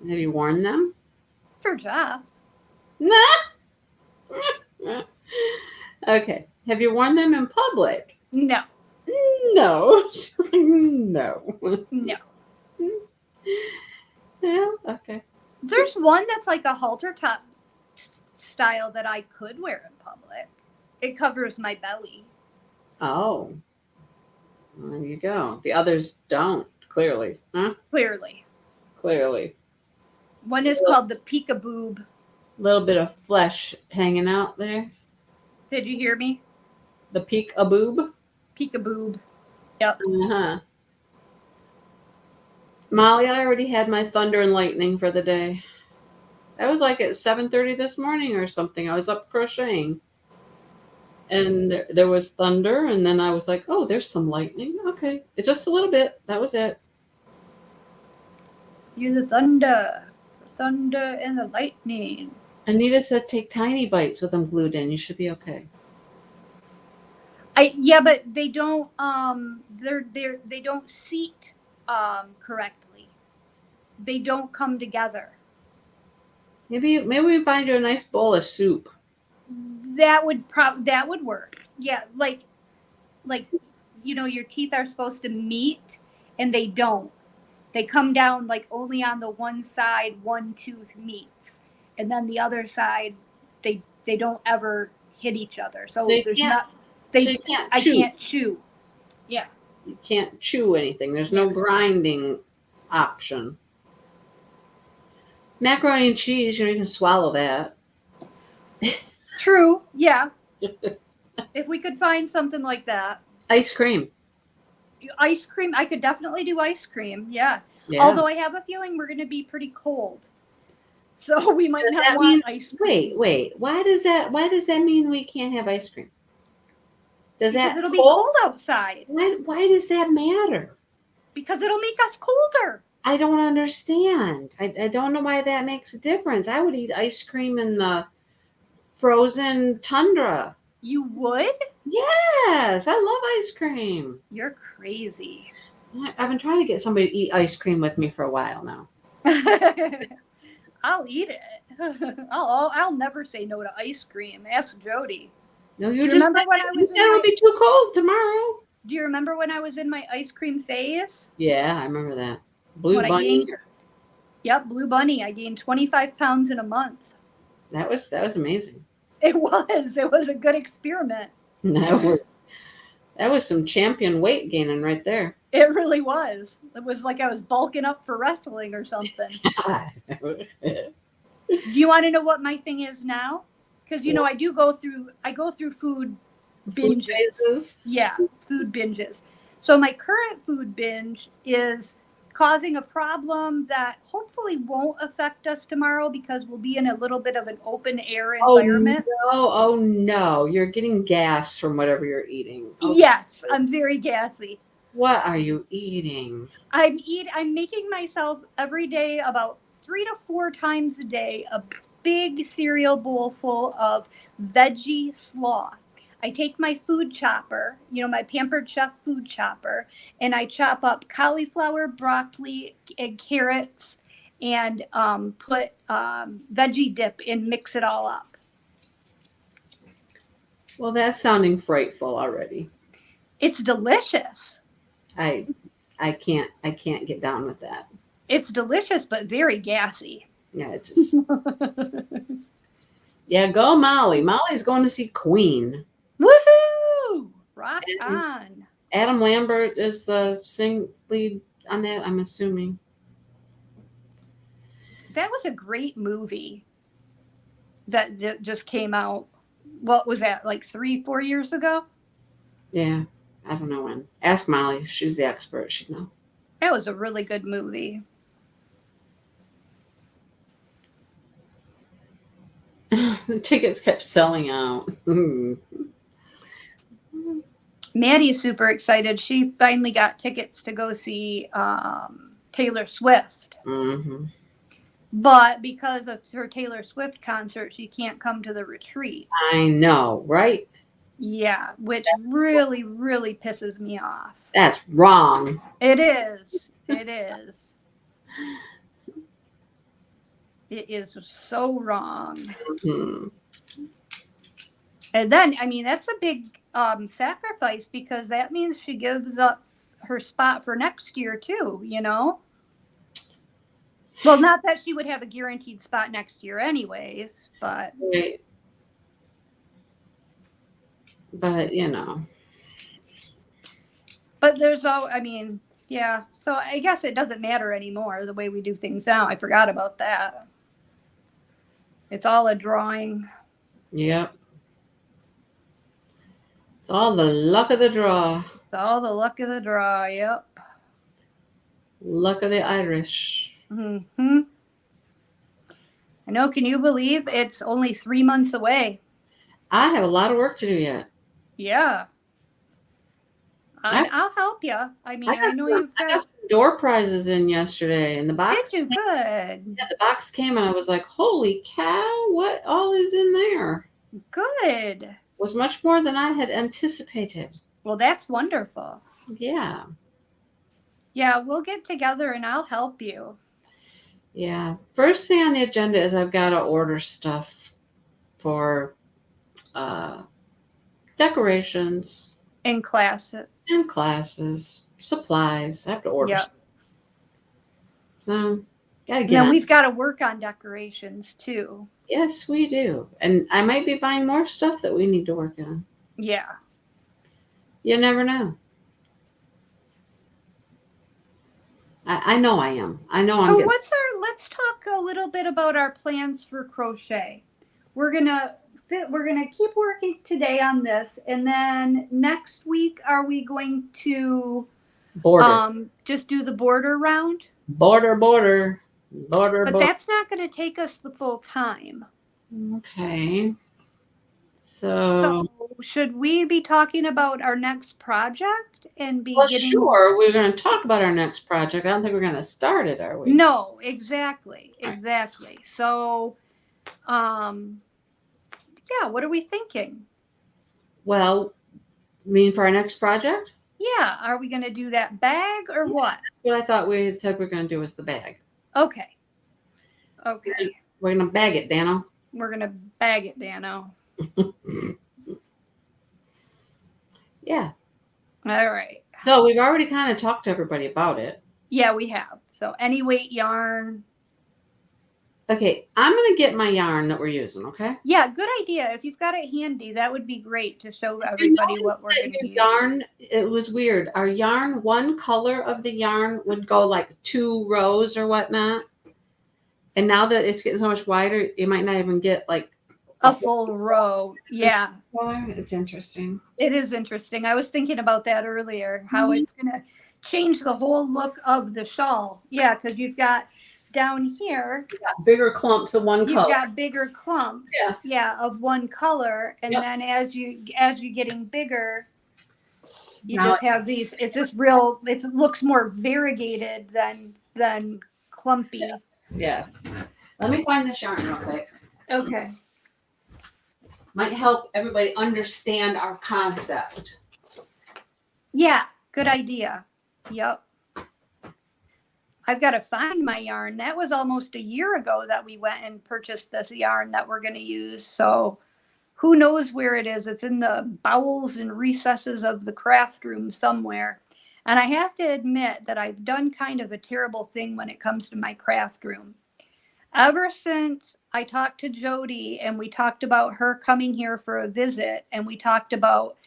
S1: Have you worn them?
S2: for Jeff.
S1: Okay. Have you worn them in public?
S2: No.
S1: No. No.
S2: No.
S1: Yeah, okay.
S2: There's one that's like a halter top style that I could wear in public. It covers my belly.
S1: Oh. There you go. The others don't, clearly. Huh?
S2: Clearly.
S1: Clearly.
S2: One is called the peekaboob.
S1: A little bit of flesh hanging out there.
S2: Did you hear me?
S1: The peek-a-boob.
S2: Peekaboob. Yep.
S1: Uh-huh. Molly, I already had my thunder and lightning for the day. That was like at 7:30 this morning or something. I was up crocheting. And there was thunder, and then I was like, oh, there's some lightning. Okay. It's just a little bit. That was it.
S2: You're the thunder. The thunder and the lightning.
S1: Anita said take tiny bites with them glued in. You should be okay.
S2: Yeah, but they don't they don't seat correctly. They don't come together.
S1: Maybe we find you a nice bowl of soup.
S2: That would work. Yeah, like your teeth are supposed to meet and they don't. They come down like only on the one side one tooth meets, and then the other side they don't ever hit each other. So
S1: So you
S2: there's
S1: can't.
S2: not
S1: So you can't
S2: I
S1: chew.
S2: can't chew. Yeah.
S1: You can't chew anything. There's no grinding option. Macaroni and cheese, you can swallow that.
S2: True. Yeah. If we could find something like that.
S1: Ice cream.
S2: Ice cream, I could definitely do ice cream. Yeah.
S1: Yeah.
S2: Although I have a feeling we're going to be pretty cold. So we might
S1: Does
S2: not
S1: that
S2: want
S1: mean-
S2: ice cream.
S1: Wait. Why does that mean we can't have ice cream? Does
S2: Because
S1: that
S2: it'll be cold outside.
S1: Why does that matter?
S2: Because it'll make us colder.
S1: I don't understand. I don't know why that makes a difference. I would eat ice cream in the frozen tundra.
S2: You would?
S1: Yes, I love ice cream.
S2: You're crazy.
S1: I've been trying to get somebody to eat ice cream with me for a while now.
S2: I'll eat it. I'll never say no to ice cream. Ask Jody.
S1: No,
S2: You
S1: you just
S2: remember
S1: said,
S2: when I
S1: you
S2: was
S1: said it would be too cold tomorrow.
S2: Do you remember when I was in my ice cream phase?
S1: Yeah, I remember that. Blue
S2: When I
S1: bunny.
S2: Yep, Blue Bunny. I gained 25 pounds in a month.
S1: That was amazing.
S2: It was a good experiment.
S1: That was some champion weight gaining right there.
S2: It really was. It was like I was bulking up for wrestling or something. Do you want to know what my thing is now? Because I go through food binges.
S1: phases?
S2: Yeah, food binges. So my current food binge is causing a problem that hopefully won't affect us tomorrow because we'll be in a little bit of an open air environment.
S1: Oh no, you're getting gas from whatever you're eating. Okay.
S2: Yes, I'm very gassy.
S1: What are you eating?
S2: I'm making myself every day about 3 to 4 times a day a big cereal bowl full of veggie slaw. I take my food chopper, my Pampered Chef food chopper, and I chop up cauliflower, broccoli, and carrots, and put veggie dip and mix it all up.
S1: Well, that's sounding frightful already.
S2: It's delicious.
S1: I can't get down with that.
S2: It's delicious, but very gassy.
S1: Yeah, it just. Yeah, go Molly. Molly's going to see Queen.
S2: Woohoo! Rock on.
S1: Adam Lambert is the lead on that, I'm assuming.
S2: That was a great movie that just came out. What was that, like 3-4 years ago?
S1: Yeah, I don't know when. Ask Molly. She's the expert. She'd know.
S2: That was a really good movie.
S1: The tickets kept selling out.
S2: Maddie's super excited. She finally got tickets to go see Taylor Swift.
S1: Mm-hmm.
S2: But because of her Taylor Swift concert, she can't come to the retreat.
S1: I know, right?
S2: Yeah, which really, really pisses me off.
S1: That's wrong.
S2: It is. It is. It is so wrong.
S1: Mm-hmm.
S2: And then, that's a big sacrifice because that means she gives up her spot for next year too, Well, not that she would have a guaranteed spot next year anyways, but...
S1: Right. But,
S2: But there's yeah. So I guess it doesn't matter anymore the way we do things now. I forgot about that. It's all a drawing.
S1: Yep. It's all the luck of the draw.
S2: It's all the luck of the draw. Yep.
S1: Luck of the Irish.
S2: Mm-hmm. I know. Can you believe it's only 3 months away?
S1: I have a lot of work to do yet.
S2: Yeah. I'll help you. I know you've
S1: I
S2: got...
S1: got some door prizes in yesterday, and the box.
S2: Did you? Good.
S1: Yeah, the box came, and I was like, "Holy cow! What all is in there?"
S2: Good.
S1: It was much more than I had anticipated.
S2: Well, that's wonderful.
S1: Yeah.
S2: Yeah, we'll get together and I'll help you.
S1: Yeah. First thing on the agenda is I've got to order stuff for decorations
S2: In class.
S1: and classes, supplies. I have to order.
S2: Yep.
S1: Stuff. Gotta
S2: And
S1: get
S2: then
S1: on.
S2: we've got to work on decorations too.
S1: Yes, we do. And I might be buying more stuff that we need to work on.
S2: Yeah.
S1: You never know. I know I am. I know I'm
S2: So
S1: getting.
S2: let's talk a little bit about our plans for crochet. We're gonna keep working today on this, and then next week are we going to
S1: Border.
S2: just do the border round?
S1: Border.
S2: But that's not going to take us the full time.
S1: Okay.
S2: So should we be talking about our next project and be
S1: Well,
S2: getting?
S1: sure. We're going to talk about our next project. I don't think we're going to start it, are we?
S2: No, exactly,
S1: Right.
S2: exactly. So, yeah, what are we thinking?
S1: Well, you mean for our next project?
S2: Yeah, are we going to do that bag or what?
S1: What I thought we had said we're going to do was the bag.
S2: Okay. Okay.
S1: We're going to bag it, Dano.
S2: We're going to bag it, Dano.
S1: Yeah.
S2: All right.
S1: So we've already kind of talked to everybody about it.
S2: Yeah, we have. So any weight yarn.
S1: Okay, I'm going to get my yarn that we're using, okay?
S2: Yeah, good idea. If you've got it handy, that would be great to show everybody what we're going to use.
S1: Yarn, it was weird. Our yarn, one color of the yarn would go like 2 rows or whatnot. And now that it's getting so much wider, you might not even get like
S2: a full row. Yeah.
S1: It's interesting.
S2: It is interesting. I was thinking about that earlier, how it's going to change the whole look of the shawl. Yeah, because you've got down here,
S1: you got bigger clumps of one color.
S2: You've got bigger clumps, of one color, and then as you're getting bigger, you just have these. It's just real. It looks more variegated than clumpy.
S1: Yes. Let me find this yarn real quick.
S2: Okay.
S1: Might help everybody understand our concept.
S2: Yeah, good idea. Yep. I've got to find my yarn. That was almost a year ago that we went and purchased this yarn that we're going to use. So who knows where it is? It's in the bowels and recesses of the craft room somewhere. And I have to admit that I've done kind of a terrible thing when it comes to my craft room. Ever since I talked to Jody and we talked about her coming here for a visit, and we talked about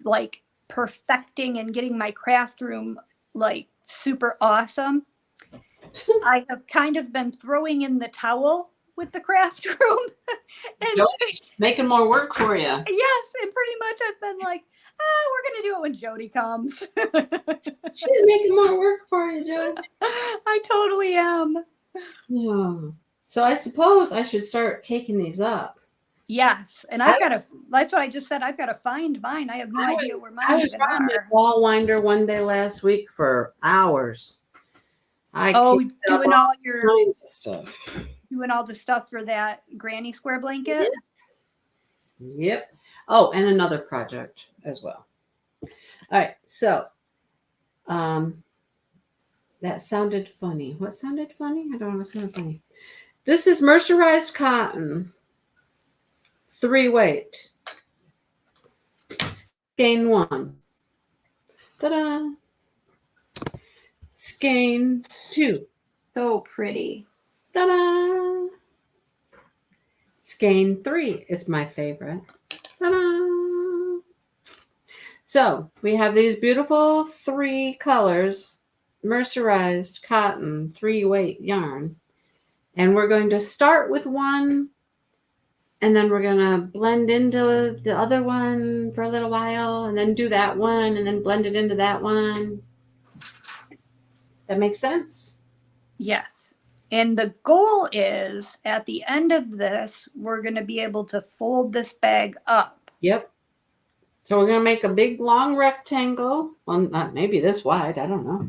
S2: like perfecting and getting my craft room like super awesome, I have kind of been throwing in the towel with the craft room. And
S1: Jody, making more work for you.
S2: Yes, and pretty much I've been like, we're going to do it when Jody comes.
S1: She's making more work for you, Jody.
S2: I totally am.
S1: Yeah. So I suppose I should start caking these up.
S2: Yes, and I've got to, that's what I just said, I've got to find mine. I have no idea where mine
S1: I was running my wall winder one day last week for hours.
S2: Doing all your
S1: kinds of stuff.
S2: Doing all the stuff for that granny square blanket.
S1: Yep. Oh, and another project as well. All right. So, that sounded funny. What sounded funny? I don't know what's sounded funny. This is mercerized cotton, 3 weight, skein 1. Ta-da! Skein 2.
S2: So pretty.
S1: Ta-da! Skein 3 is my favorite. Ta-da! So we have these beautiful 3 colors, mercerized cotton, 3 weight yarn. And we're going to start with one, and then we're going to blend into the other one for a little while, and then do that one, and then blend it into that one. That makes sense?
S2: Yes. And the goal is at the end of this, we're going to be able to fold this bag up.
S1: Yep. So we're going to make a big long rectangle. Well, not maybe this wide. I don't know.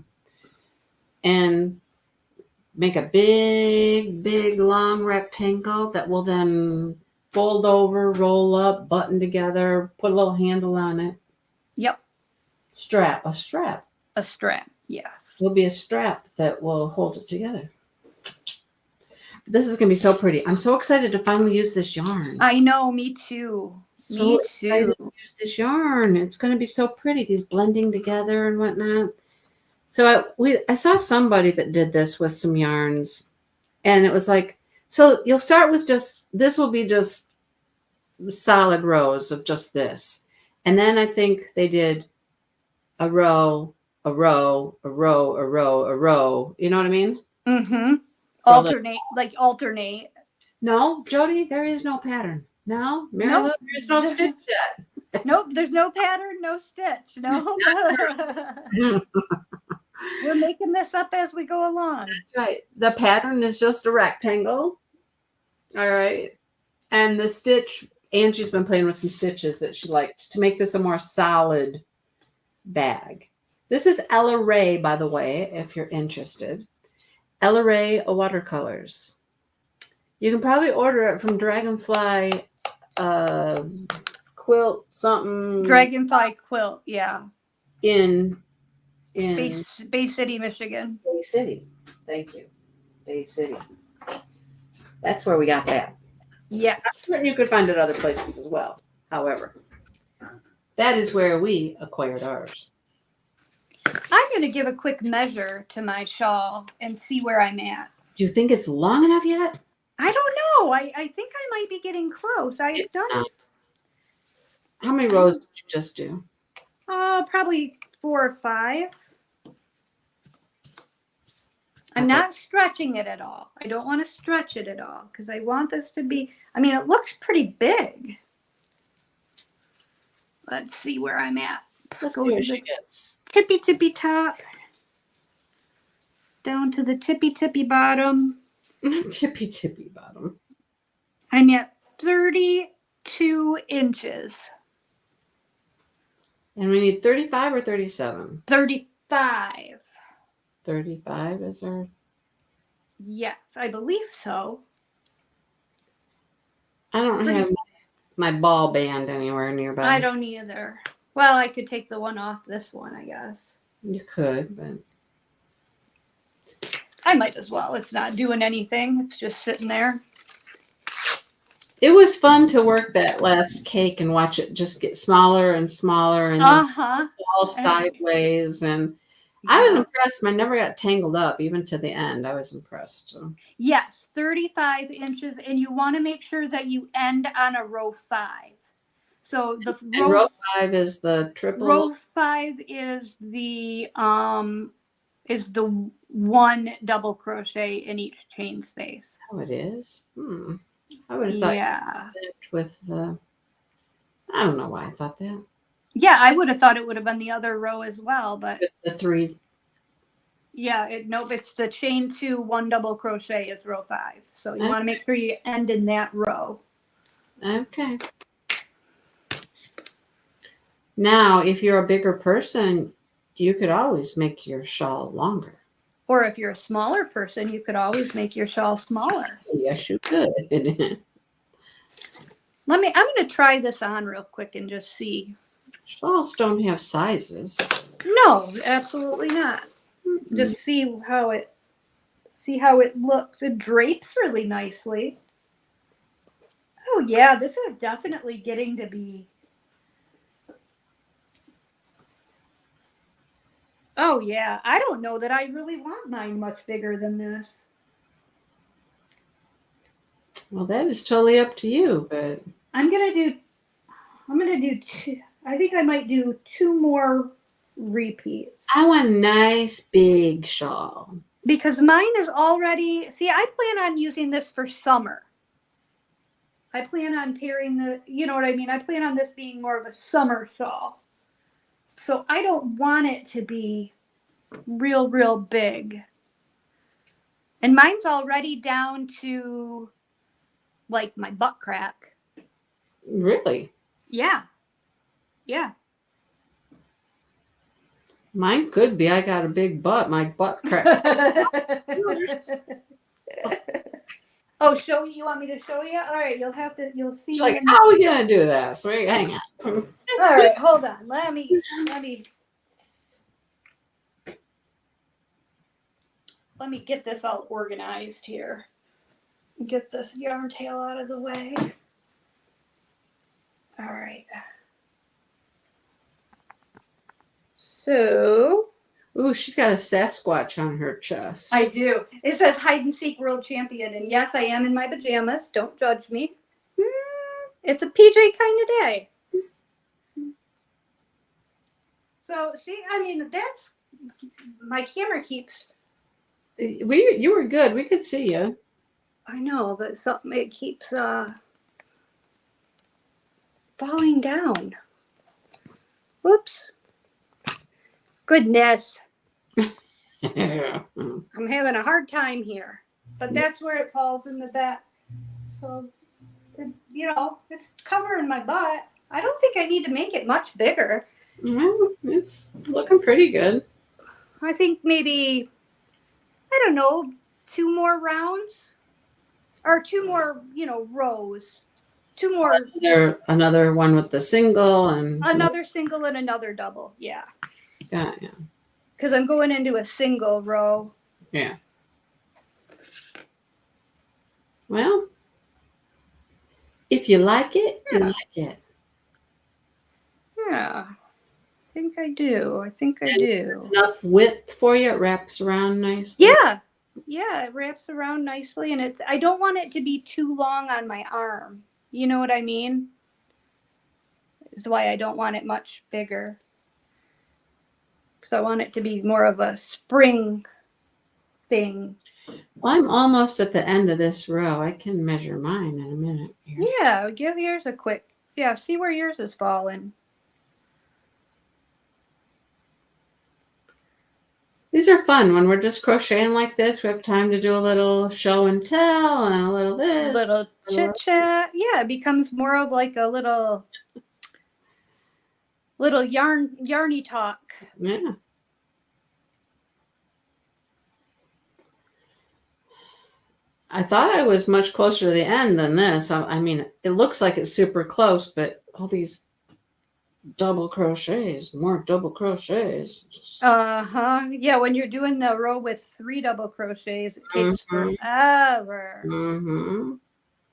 S1: And make a big long rectangle that will then fold over, roll up, button together, put a little handle on it.
S2: Yep.
S1: A strap.
S2: A strap, yes.
S1: There'll be a strap that will hold it together. This is going to be so pretty. I'm so excited to finally use this yarn.
S2: I know, me too.
S1: So excited to use this yarn. It's going to be so pretty. These blending together and whatnot. So I saw somebody that did this with some yarns, and it was like, so you'll start with this will be just solid rows of just this. And then I think they did a row, a row, a row, a row, a row. You know what I mean?
S2: Mm-hmm. Alternate.
S1: No, Jody, there is no pattern. No, Mary Lou,
S2: Nope.
S1: there is no stitch yet.
S2: Nope, there's no pattern, no stitch. No. We're making this up as we go along.
S1: That's right. The pattern is just a rectangle. All right. And the stitch, Angie's been playing with some stitches that she liked to make this a more solid bag. This is Ella Ray, by the way, if you're interested. Ella Ray Watercolors. You can probably order it from Dragonfly Quilt something.
S2: Dragonfly quilt, yeah.
S1: In
S2: Bay City, Michigan.
S1: Bay City. Thank you. Bay City. That's where we got that.
S2: Yes.
S1: You could find it other places as well. However, that is where we acquired ours.
S2: I'm going to give a quick measure to my shawl and see where I'm at.
S1: Do you think it's long enough yet?
S2: I don't know. I think I might be getting close. I've done
S1: How many rows did you just do?
S2: probably 4 or 5. I'm
S1: Okay.
S2: not stretching it at all. I don't want to stretch it at all because I want this to be, I mean, it looks pretty big. Let's see where I'm at.
S1: Let's
S2: Go
S1: see
S2: to
S1: what she
S2: the
S1: gets.
S2: tippy top. Down to the tippy bottom.
S1: Tippy bottom.
S2: I'm at 32 inches.
S1: And we need 35 or 37?
S2: 35.
S1: 35 is our...
S2: Yes, I believe so.
S1: I don't have my ball band anywhere nearby.
S2: I don't either. Well, I could take the one off this one, I guess.
S1: You could, but...
S2: I might as well. It's not doing anything. It's just sitting there.
S1: It was fun to work that last cake and watch it just get smaller and smaller and just fall sideways. And I was impressed. Mine never got tangled up, even to the end. I was impressed. So.
S2: Yes, 35 inches. And you want to make sure that you end on a row 5. So the
S1: row 5 is the triple.
S2: Row 5 is the one double crochet in each chain space.
S1: Oh, it is? I would have thought with the, I don't know why I thought that.
S2: Yeah, I would have thought it would have been the other row as well, but
S1: with the 3.
S2: Yeah, nope, it's the chain 2, 1 double crochet is row 5. So you want to make sure you end in that row.
S1: Okay. Now, if you're a bigger person, you could always make your shawl longer.
S2: Or if you're a smaller person, you could always make your shawl smaller.
S1: Yes, you could.
S2: I'm going to try this on real quick and just see.
S1: Shawls don't have sizes.
S2: No, absolutely not. Just see how it looks. It drapes really nicely. Oh yeah, this is definitely getting to be. Oh yeah, I don't know that I really want mine much bigger than this.
S1: Well, that is totally up to you, but
S2: I'm gonna do 2. I think I might do 2 more repeats.
S1: I want a nice big shawl.
S2: Because mine is already, I plan on using this for summer. I plan on pairing you know what I mean? I plan on this being more of a summer shawl. So I don't want it to be real, real big. And mine's already down to like my butt crack.
S1: Really?
S2: Yeah.
S1: Mine could be. I got a big butt. My butt crack.
S2: Oh, show you? You want me to show you? All right, you'll see.
S1: She's like, how are we gonna do this? Hang on.
S2: All right, hold on. Let me get this all organized here. Get this yarn tail out of the way. All right. So
S1: Ooh, she's got a Sasquatch on her chest.
S2: I do. It says hide and seek world champion. And yes, I am in my pajamas. Don't judge me. It's a PJ kind of day. So, see, I mean, that's my camera keeps.
S1: You were good. We could see you.
S2: I know, but something it keeps falling down. Whoops. Goodness. I'm having a hard time here. But that's where it falls in the back. So, it's covering my butt. I don't think I need to make it much bigger.
S1: Well, it's looking pretty good.
S2: I think maybe, I don't know, 2 more rounds? Or 2 more, rows. 2 more.
S1: Another one with the single and
S2: Another single and another double. Yeah.
S1: Yeah.
S2: Because I'm going into a single row.
S1: Yeah. Well, if you like it, you like it.
S2: Yeah. I think I do.
S1: Enough width for you. It wraps around nicely.
S2: Yeah. Yeah, it wraps around nicely, and I don't want it to be too long on my arm. You know what I mean? That's why I don't want it much bigger. Because I want it to be more of a spring thing.
S1: Well, I'm almost at the end of this row. I can measure mine in a minute here.
S2: Yeah, give yours a quick. Yeah, see where yours is falling.
S1: These are fun when we're just crocheting like this. We have time to do a little show and tell and a little this.
S2: Little chit chat. Yeah, it becomes more of like a little yarny talk.
S1: Yeah. I thought I was much closer to the end than this. I mean, it looks like it's super close, but all these double crochets, more double crochets.
S2: Yeah, when you're doing the row with 3 double crochets, it takes forever.
S1: Mm-hmm.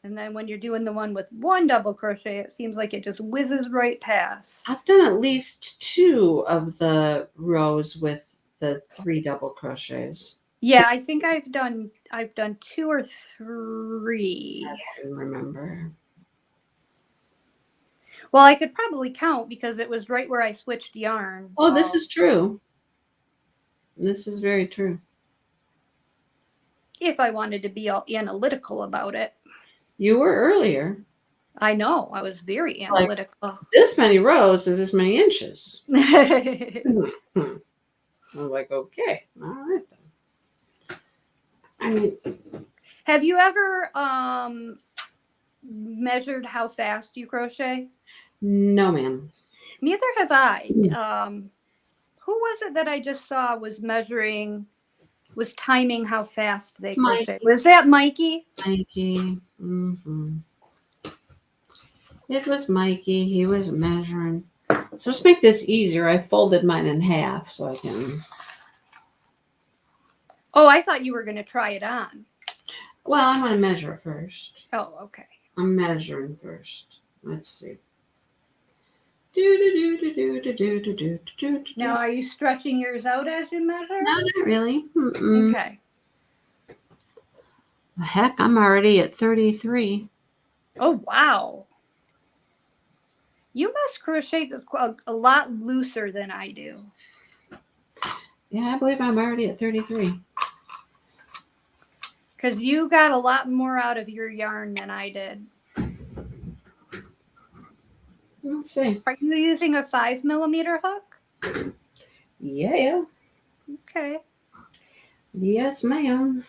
S2: And then when you're doing the one with 1 double crochet, it seems like it just whizzes right past.
S1: I've done at least 2 of the rows with the 3 double crochets.
S2: Yeah, I think I've done 2 or 3.
S1: I don't remember.
S2: Well, I could probably count because it was right where I switched yarn.
S1: Oh, this is true. This is very true.
S2: If I wanted to be all analytical about it.
S1: You were earlier.
S2: I know. I was very analytical.
S1: This many rows is this many inches. I was like, okay, all right then. I mean,
S2: have you ever measured how fast you crochet?
S1: No, ma'am.
S2: Neither have I. Who was it that I just saw was timing how fast they crochet? Was that Mikey?
S1: Mikey. Mm-hmm. It was Mikey. He was measuring. So let's make this easier. I folded mine in half so I can.
S2: Oh, I thought you were going to try it on.
S1: Well, I'm going to measure first.
S2: Oh, okay.
S1: I'm measuring first. Let's see.
S2: Now, are you stretching yours out as you measure?
S1: No, not really. Mm-mm.
S2: Okay.
S1: Heck, I'm already at 33.
S2: Oh, wow. You must crochet a lot looser than I do.
S1: Yeah, I believe I'm already at 33.
S2: Because you got a lot more out of your yarn than I did.
S1: Let's see.
S2: Are you using a 5mm hook?
S1: Yeah.
S2: Okay.
S1: Yes, ma'am.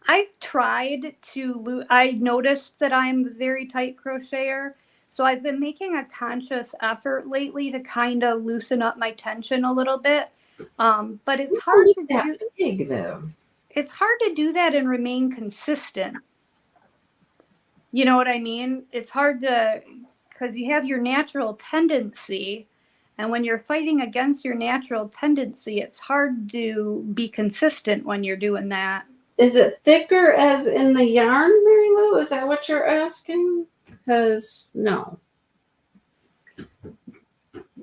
S2: I've tried to, I noticed that I'm a very tight crocheter. So I've been making a conscious effort lately to kind of loosen up my tension a little bit. But it's hard to do.
S1: Big, though.
S2: It's hard to do that and remain consistent. You know what I mean? It's hard to, because you have your natural tendency. And when you're fighting against your natural tendency, it's hard to be consistent when you're doing that.
S1: Is it thicker as in the yarn, Mary Lou? Is that what you're asking? Because no.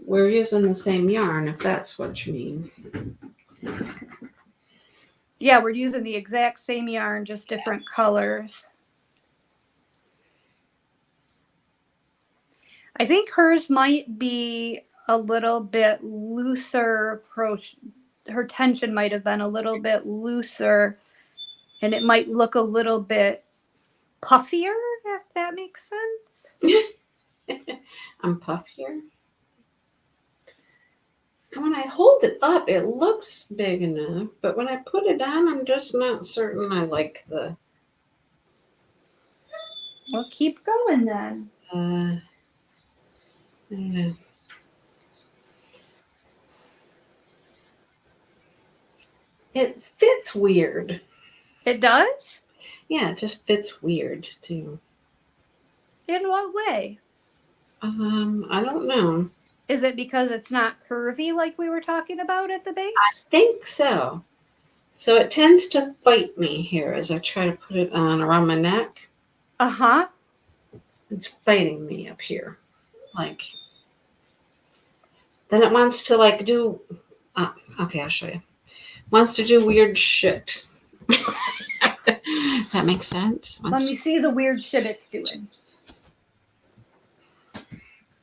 S1: we're using the same yarn, if that's what you mean.
S2: Yeah, we're using the exact same yarn, just different colors. I think hers might be a little bit looser crochet. Her tension might have been a little bit looser, and it might look a little bit puffier, if that makes sense.
S1: I'm puffier. And when I hold it up, it looks big enough, but when I put it on, I'm just not certain I like the...
S2: Well, keep going then.
S1: I don't know. It fits weird.
S2: It does?
S1: Yeah, it just fits weird too.
S2: In what way?
S1: I don't know.
S2: Is it because it's not curvy like we were talking about at the base?
S1: I think so. So it tends to fight me here as I try to put it on around my neck.
S2: Uh-huh.
S1: It's fighting me up here. Like, then it wants to like do, okay, I'll show you. Wants to do weird shit. That makes sense?
S2: Let me see the weird shit it's doing.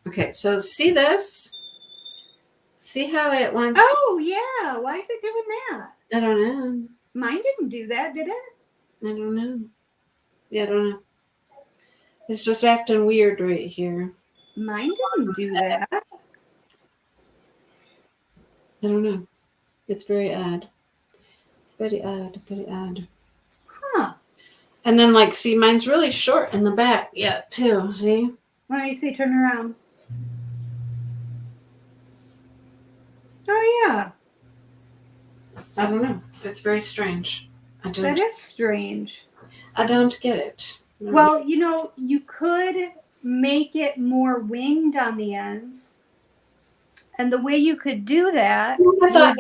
S1: Okay, so see this? See how it wants
S2: Oh, yeah. Why is it doing that?
S1: I don't know.
S2: Mine didn't do that, did it?
S1: I don't know. Yeah, I don't know. It's just acting weird right here.
S2: Mine didn't do that.
S1: I don't know. It's very odd. It's very odd, very odd.
S2: Huh.
S1: And then, like, see, mine's really short in the back yet, too. See?
S2: Let me see. Turn around. Oh, yeah.
S1: I don't know. It's very strange.
S2: That is strange.
S1: I don't get it. No.
S2: Well, you know, you could make it more winged on the ends. And the way you could do that...
S1: I thought,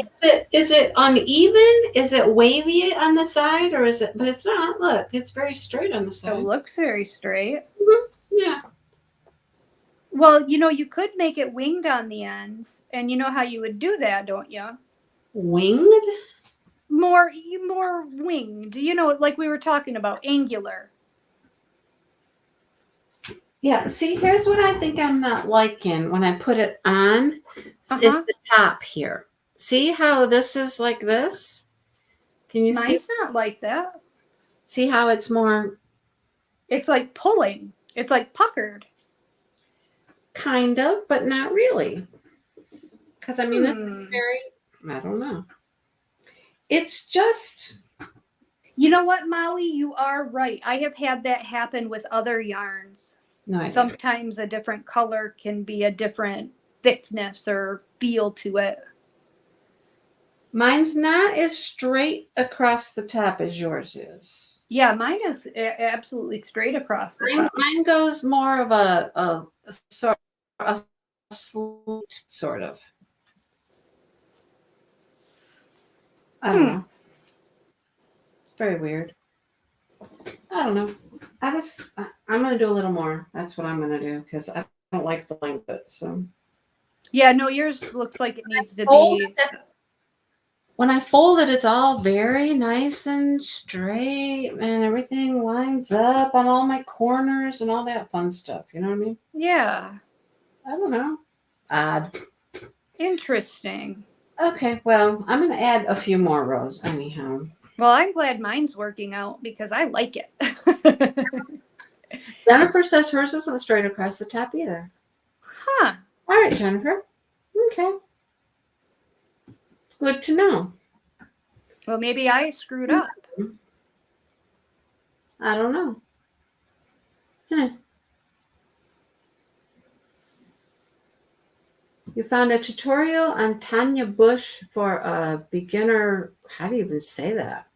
S1: is it uneven? Is it wavy on the side? Or is it... But it's not. Look, it's very straight on the side.
S2: It looks very straight.
S1: Yeah.
S2: Well, you know, you could make it winged on the ends. And you know how you would do that, don't you?
S1: Winged?
S2: More winged. You know, like we were talking about, angular.
S1: Yeah, see, here's what I think I'm not liking when I put it on. Is the top here. See how this is like this? Can you see?
S2: Mine's not like that.
S1: See how it's more...
S2: It's like pulling. It's like puckered.
S1: Kind of, but not really. Because, I mean, this is very... I don't know. It's just...
S2: You know what, Molly? You are right. I have had that happen with other yarns.
S1: No,
S2: sometimes a different color can be a different thickness or feel to it.
S1: Mine's not as straight across the top as yours is.
S2: Yeah, mine is absolutely straight across the top.
S1: Mine goes more of a sort of. I don't know. Very weird. I don't know. I'm going to do a little more. That's what I'm going to do because I don't like the length of it. So.
S2: Yeah, no, yours looks like it needs to be.
S1: When I fold it, it's all very nice and straight and everything lines up on all my corners and all that fun stuff. You know what I mean?
S2: Yeah.
S1: I don't know. Odd.
S2: Interesting.
S1: Okay, well, I'm going to add a few more rows anyhow.
S2: Well, I'm glad mine's working out because I like it.
S1: Jennifer says hers isn't straight across the top either.
S2: Huh.
S1: All right, Jennifer. Okay. Good to know.
S2: Well, maybe I screwed up.
S1: I don't know. Huh. You found a tutorial on Tanya Bush for a beginner, how do you even say that?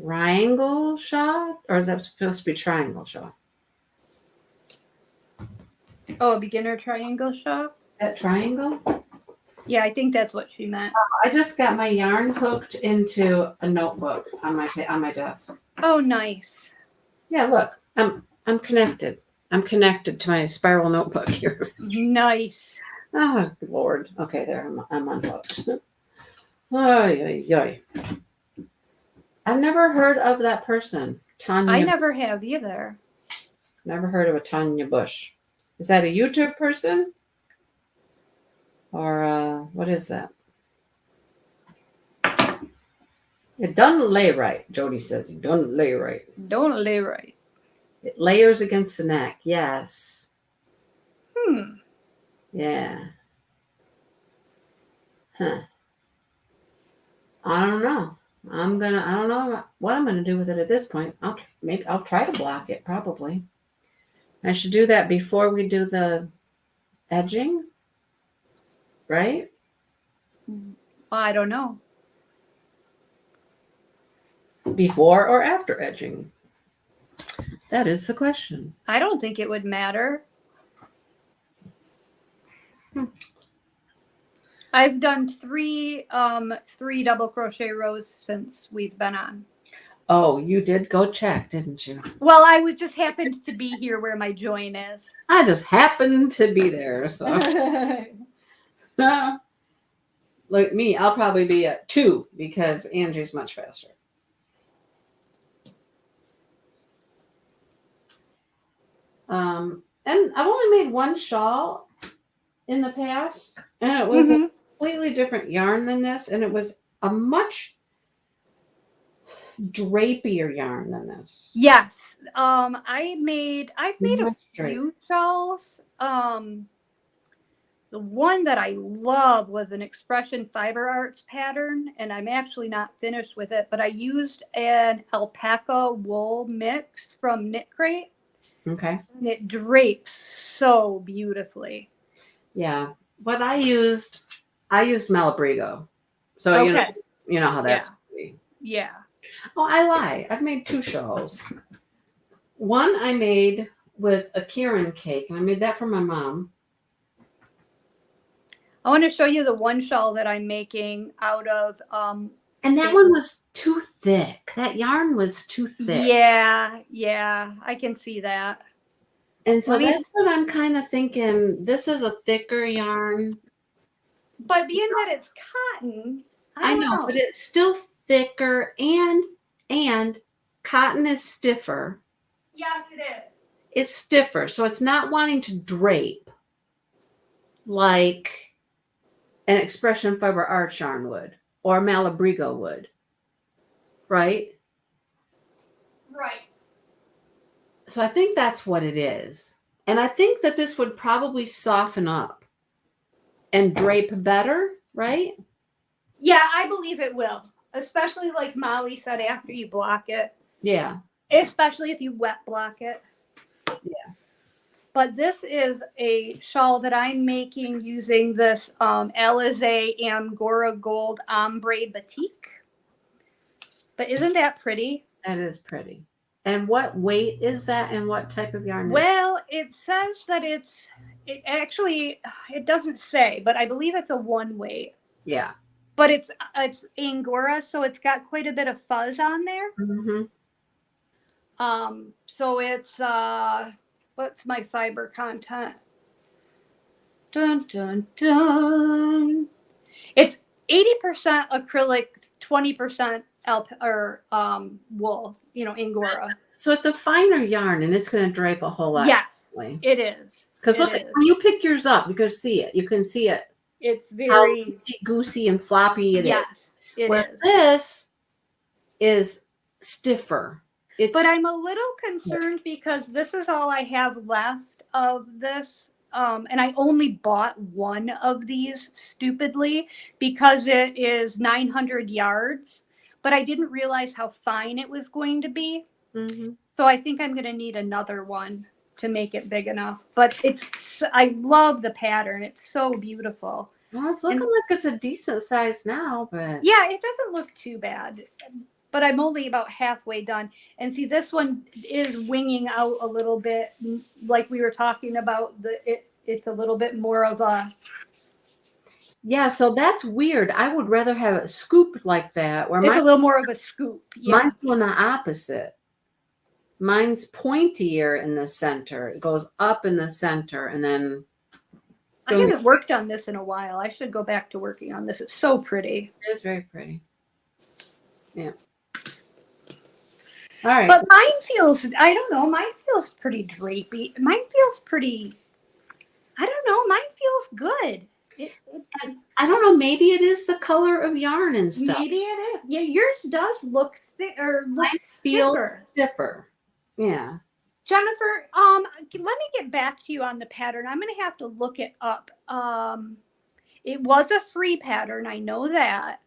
S1: Triangle shawl? Or is that supposed to be triangle shawl?
S2: Oh, a beginner triangle shawl?
S1: Is that triangle?
S2: Yeah, I think that's what she meant.
S1: I just got my yarn hooked into a notebook on my desk.
S2: Oh, nice.
S1: Yeah, look, I'm connected. I'm connected to my spiral notebook here.
S2: Nice.
S1: Oh, Lord. Okay, there. I'm unhooked. Ay, ay, ay. I've never heard of that person. Tanya.
S2: I never have either.
S1: Never heard of a Tanya Bush. Is that a YouTube person? Or what is that? It doesn't lay right, Jody says. It doesn't lay right.
S2: Don't lay right.
S1: It layers against the neck. Yes. Yeah. Huh. I don't know. I don't know what I'm gonna do with it at this point. I'll try to block it probably. I should do that before we do the edging, right?
S2: I don't know.
S1: Before or after edging? That is the question.
S2: I don't think it would matter. I've done three double crochet rows since we've been on.
S1: Oh, you did go check, didn't you?
S2: Well, I was just happened to be here where my join is.
S1: I just happened to be there, so. Like me, I'll probably be at 2 because Angie's much faster. And I've only made one shawl in the past, and it was a completely different yarn than this, and it was a much drapier yarn than this.
S2: Yes. I've made a
S1: Much drape.
S2: few shawls. The one that I love was an Expression Fiber Arts pattern, and I'm actually not finished with it, but I used an alpaca wool mix from Knit Crate.
S1: Okay.
S2: And it drapes so beautifully.
S1: Yeah. But I used Malabrigo. So
S2: Okay.
S1: you know how that's gonna be.
S2: Yeah.
S1: Oh, I lie. I've made 2 shawls. One I made with a Kieran cake, and I made that for my mom.
S2: I want to show you the one shawl that I'm making out of
S1: And that one was too thick. That yarn was too thick.
S2: Yeah, I can see that.
S1: And so that's what I'm kind of thinking. This is a thicker yarn.
S2: But being that it's cotton, I don't know.
S1: But it's still thicker and cotton is stiffer.
S2: Yes, it is.
S1: It's stiffer, so it's not wanting to drape like an Expression Fiber Arts yarn would or Malabrigo would. Right?
S2: Right.
S1: So I think that's what it is. And I think that this would probably soften up and drape better, right?
S2: Yeah, I believe it will. Especially like Molly said, after you block it.
S1: Yeah.
S2: Especially if you wet block it.
S1: Yeah.
S2: But this is a shawl that I'm making using this Alizé Angora Gold Ombre Batik. But isn't that pretty?
S1: That is pretty. And what weight is that and what type of yarn?
S2: Well, it says that it doesn't say, but I believe it's a 1 weight.
S1: Yeah.
S2: But it's Angora, so it's got quite a bit of fuzz on there.
S1: Mm-hmm.
S2: So it's what's my fiber content? Dun dun dun. It's 80% acrylic, 20% wool, Angora.
S1: So it's a finer yarn and it's going to drape a whole lot.
S2: Yes, it is.
S1: Because look, when you pick yours up, you can see it. You can see it.
S2: It's very
S1: goosey and floppy.
S2: Yes, it is.
S1: This is stiffer.
S2: But I'm a little concerned because this is all I have left of this. And I only bought one of these stupidly because it is 900 yards. But I didn't realize how fine it was going to be.
S1: Mm-hmm.
S2: So I think I'm going to need another one to make it big enough. But I love the pattern. It's so beautiful.
S1: Well, it's looking like it's a decent size now, but
S2: yeah, it doesn't look too bad. But I'm only about halfway done. And see, this one is winging out a little bit, like we were talking about. It's a little bit more of a...
S1: Yeah, so that's weird. I would rather have it scooped like that. Where
S2: it's a little more of a scoop. Yeah.
S1: Mine's doing the opposite. Mine's pointier in the center. It goes up in the center and then...
S2: I haven't worked on this in a while. I should go back to working on this. It's so pretty.
S1: It is very pretty. Yeah. All right.
S2: But mine feels, I don't know, mine feels pretty drapey. Mine feels pretty, I don't know, mine feels good.
S1: I don't know. Maybe it is the color of yarn and stuff.
S2: Maybe it is. Yeah, yours does look thick or look
S1: Mine feels
S2: thicker.
S1: stiffer. Yeah.
S2: Jennifer, let me get back to you on the pattern. I'm going to have to look it up. It was a free pattern. I know that.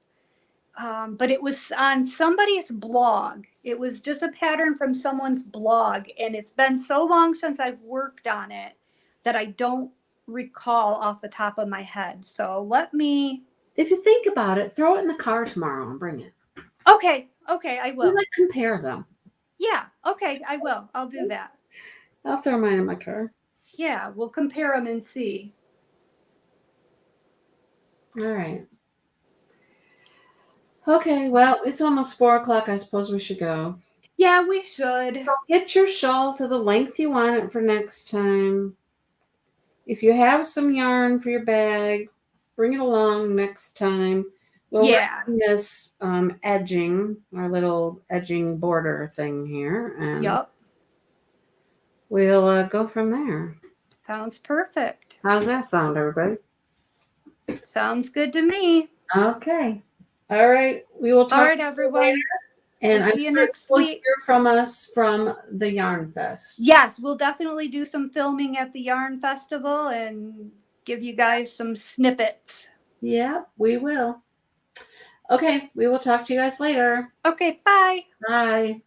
S2: But it was on somebody's blog. It was just a pattern from someone's blog. And it's been so long since I've worked on it that I don't recall off the top of my head. So let me.
S1: If you think about it, throw it in the car tomorrow and bring it.
S2: Okay, I will.
S1: Like compare them.
S2: Yeah, okay, I will. I'll do that.
S1: I'll throw mine in my car.
S2: Yeah, we'll compare them and see.
S1: All right. Okay, well, it's almost 4 o'clock. I suppose we should go.
S2: Yeah, we should.
S1: So get your shawl to the length you want it for next time. If you have some yarn for your bag, bring it along next time. We'll work on this edging, our little edging border thing here. And
S2: Yep.
S1: We'll go from there.
S2: Sounds perfect.
S1: How's that sound, everybody?
S2: Sounds good to me.
S1: Okay. All right. We will talk.
S2: All right, everyone.
S1: Later, and
S2: We'll
S1: I'm
S2: see you
S1: sure
S2: next
S1: you'll
S2: week.
S1: hear from us from the Yarn Fest.
S2: Yes, we'll definitely do some filming at the Yarn Festival and give you guys some snippets.
S1: Yeah, we will. Okay, we will talk to you guys later.
S2: Okay, bye.
S1: Bye.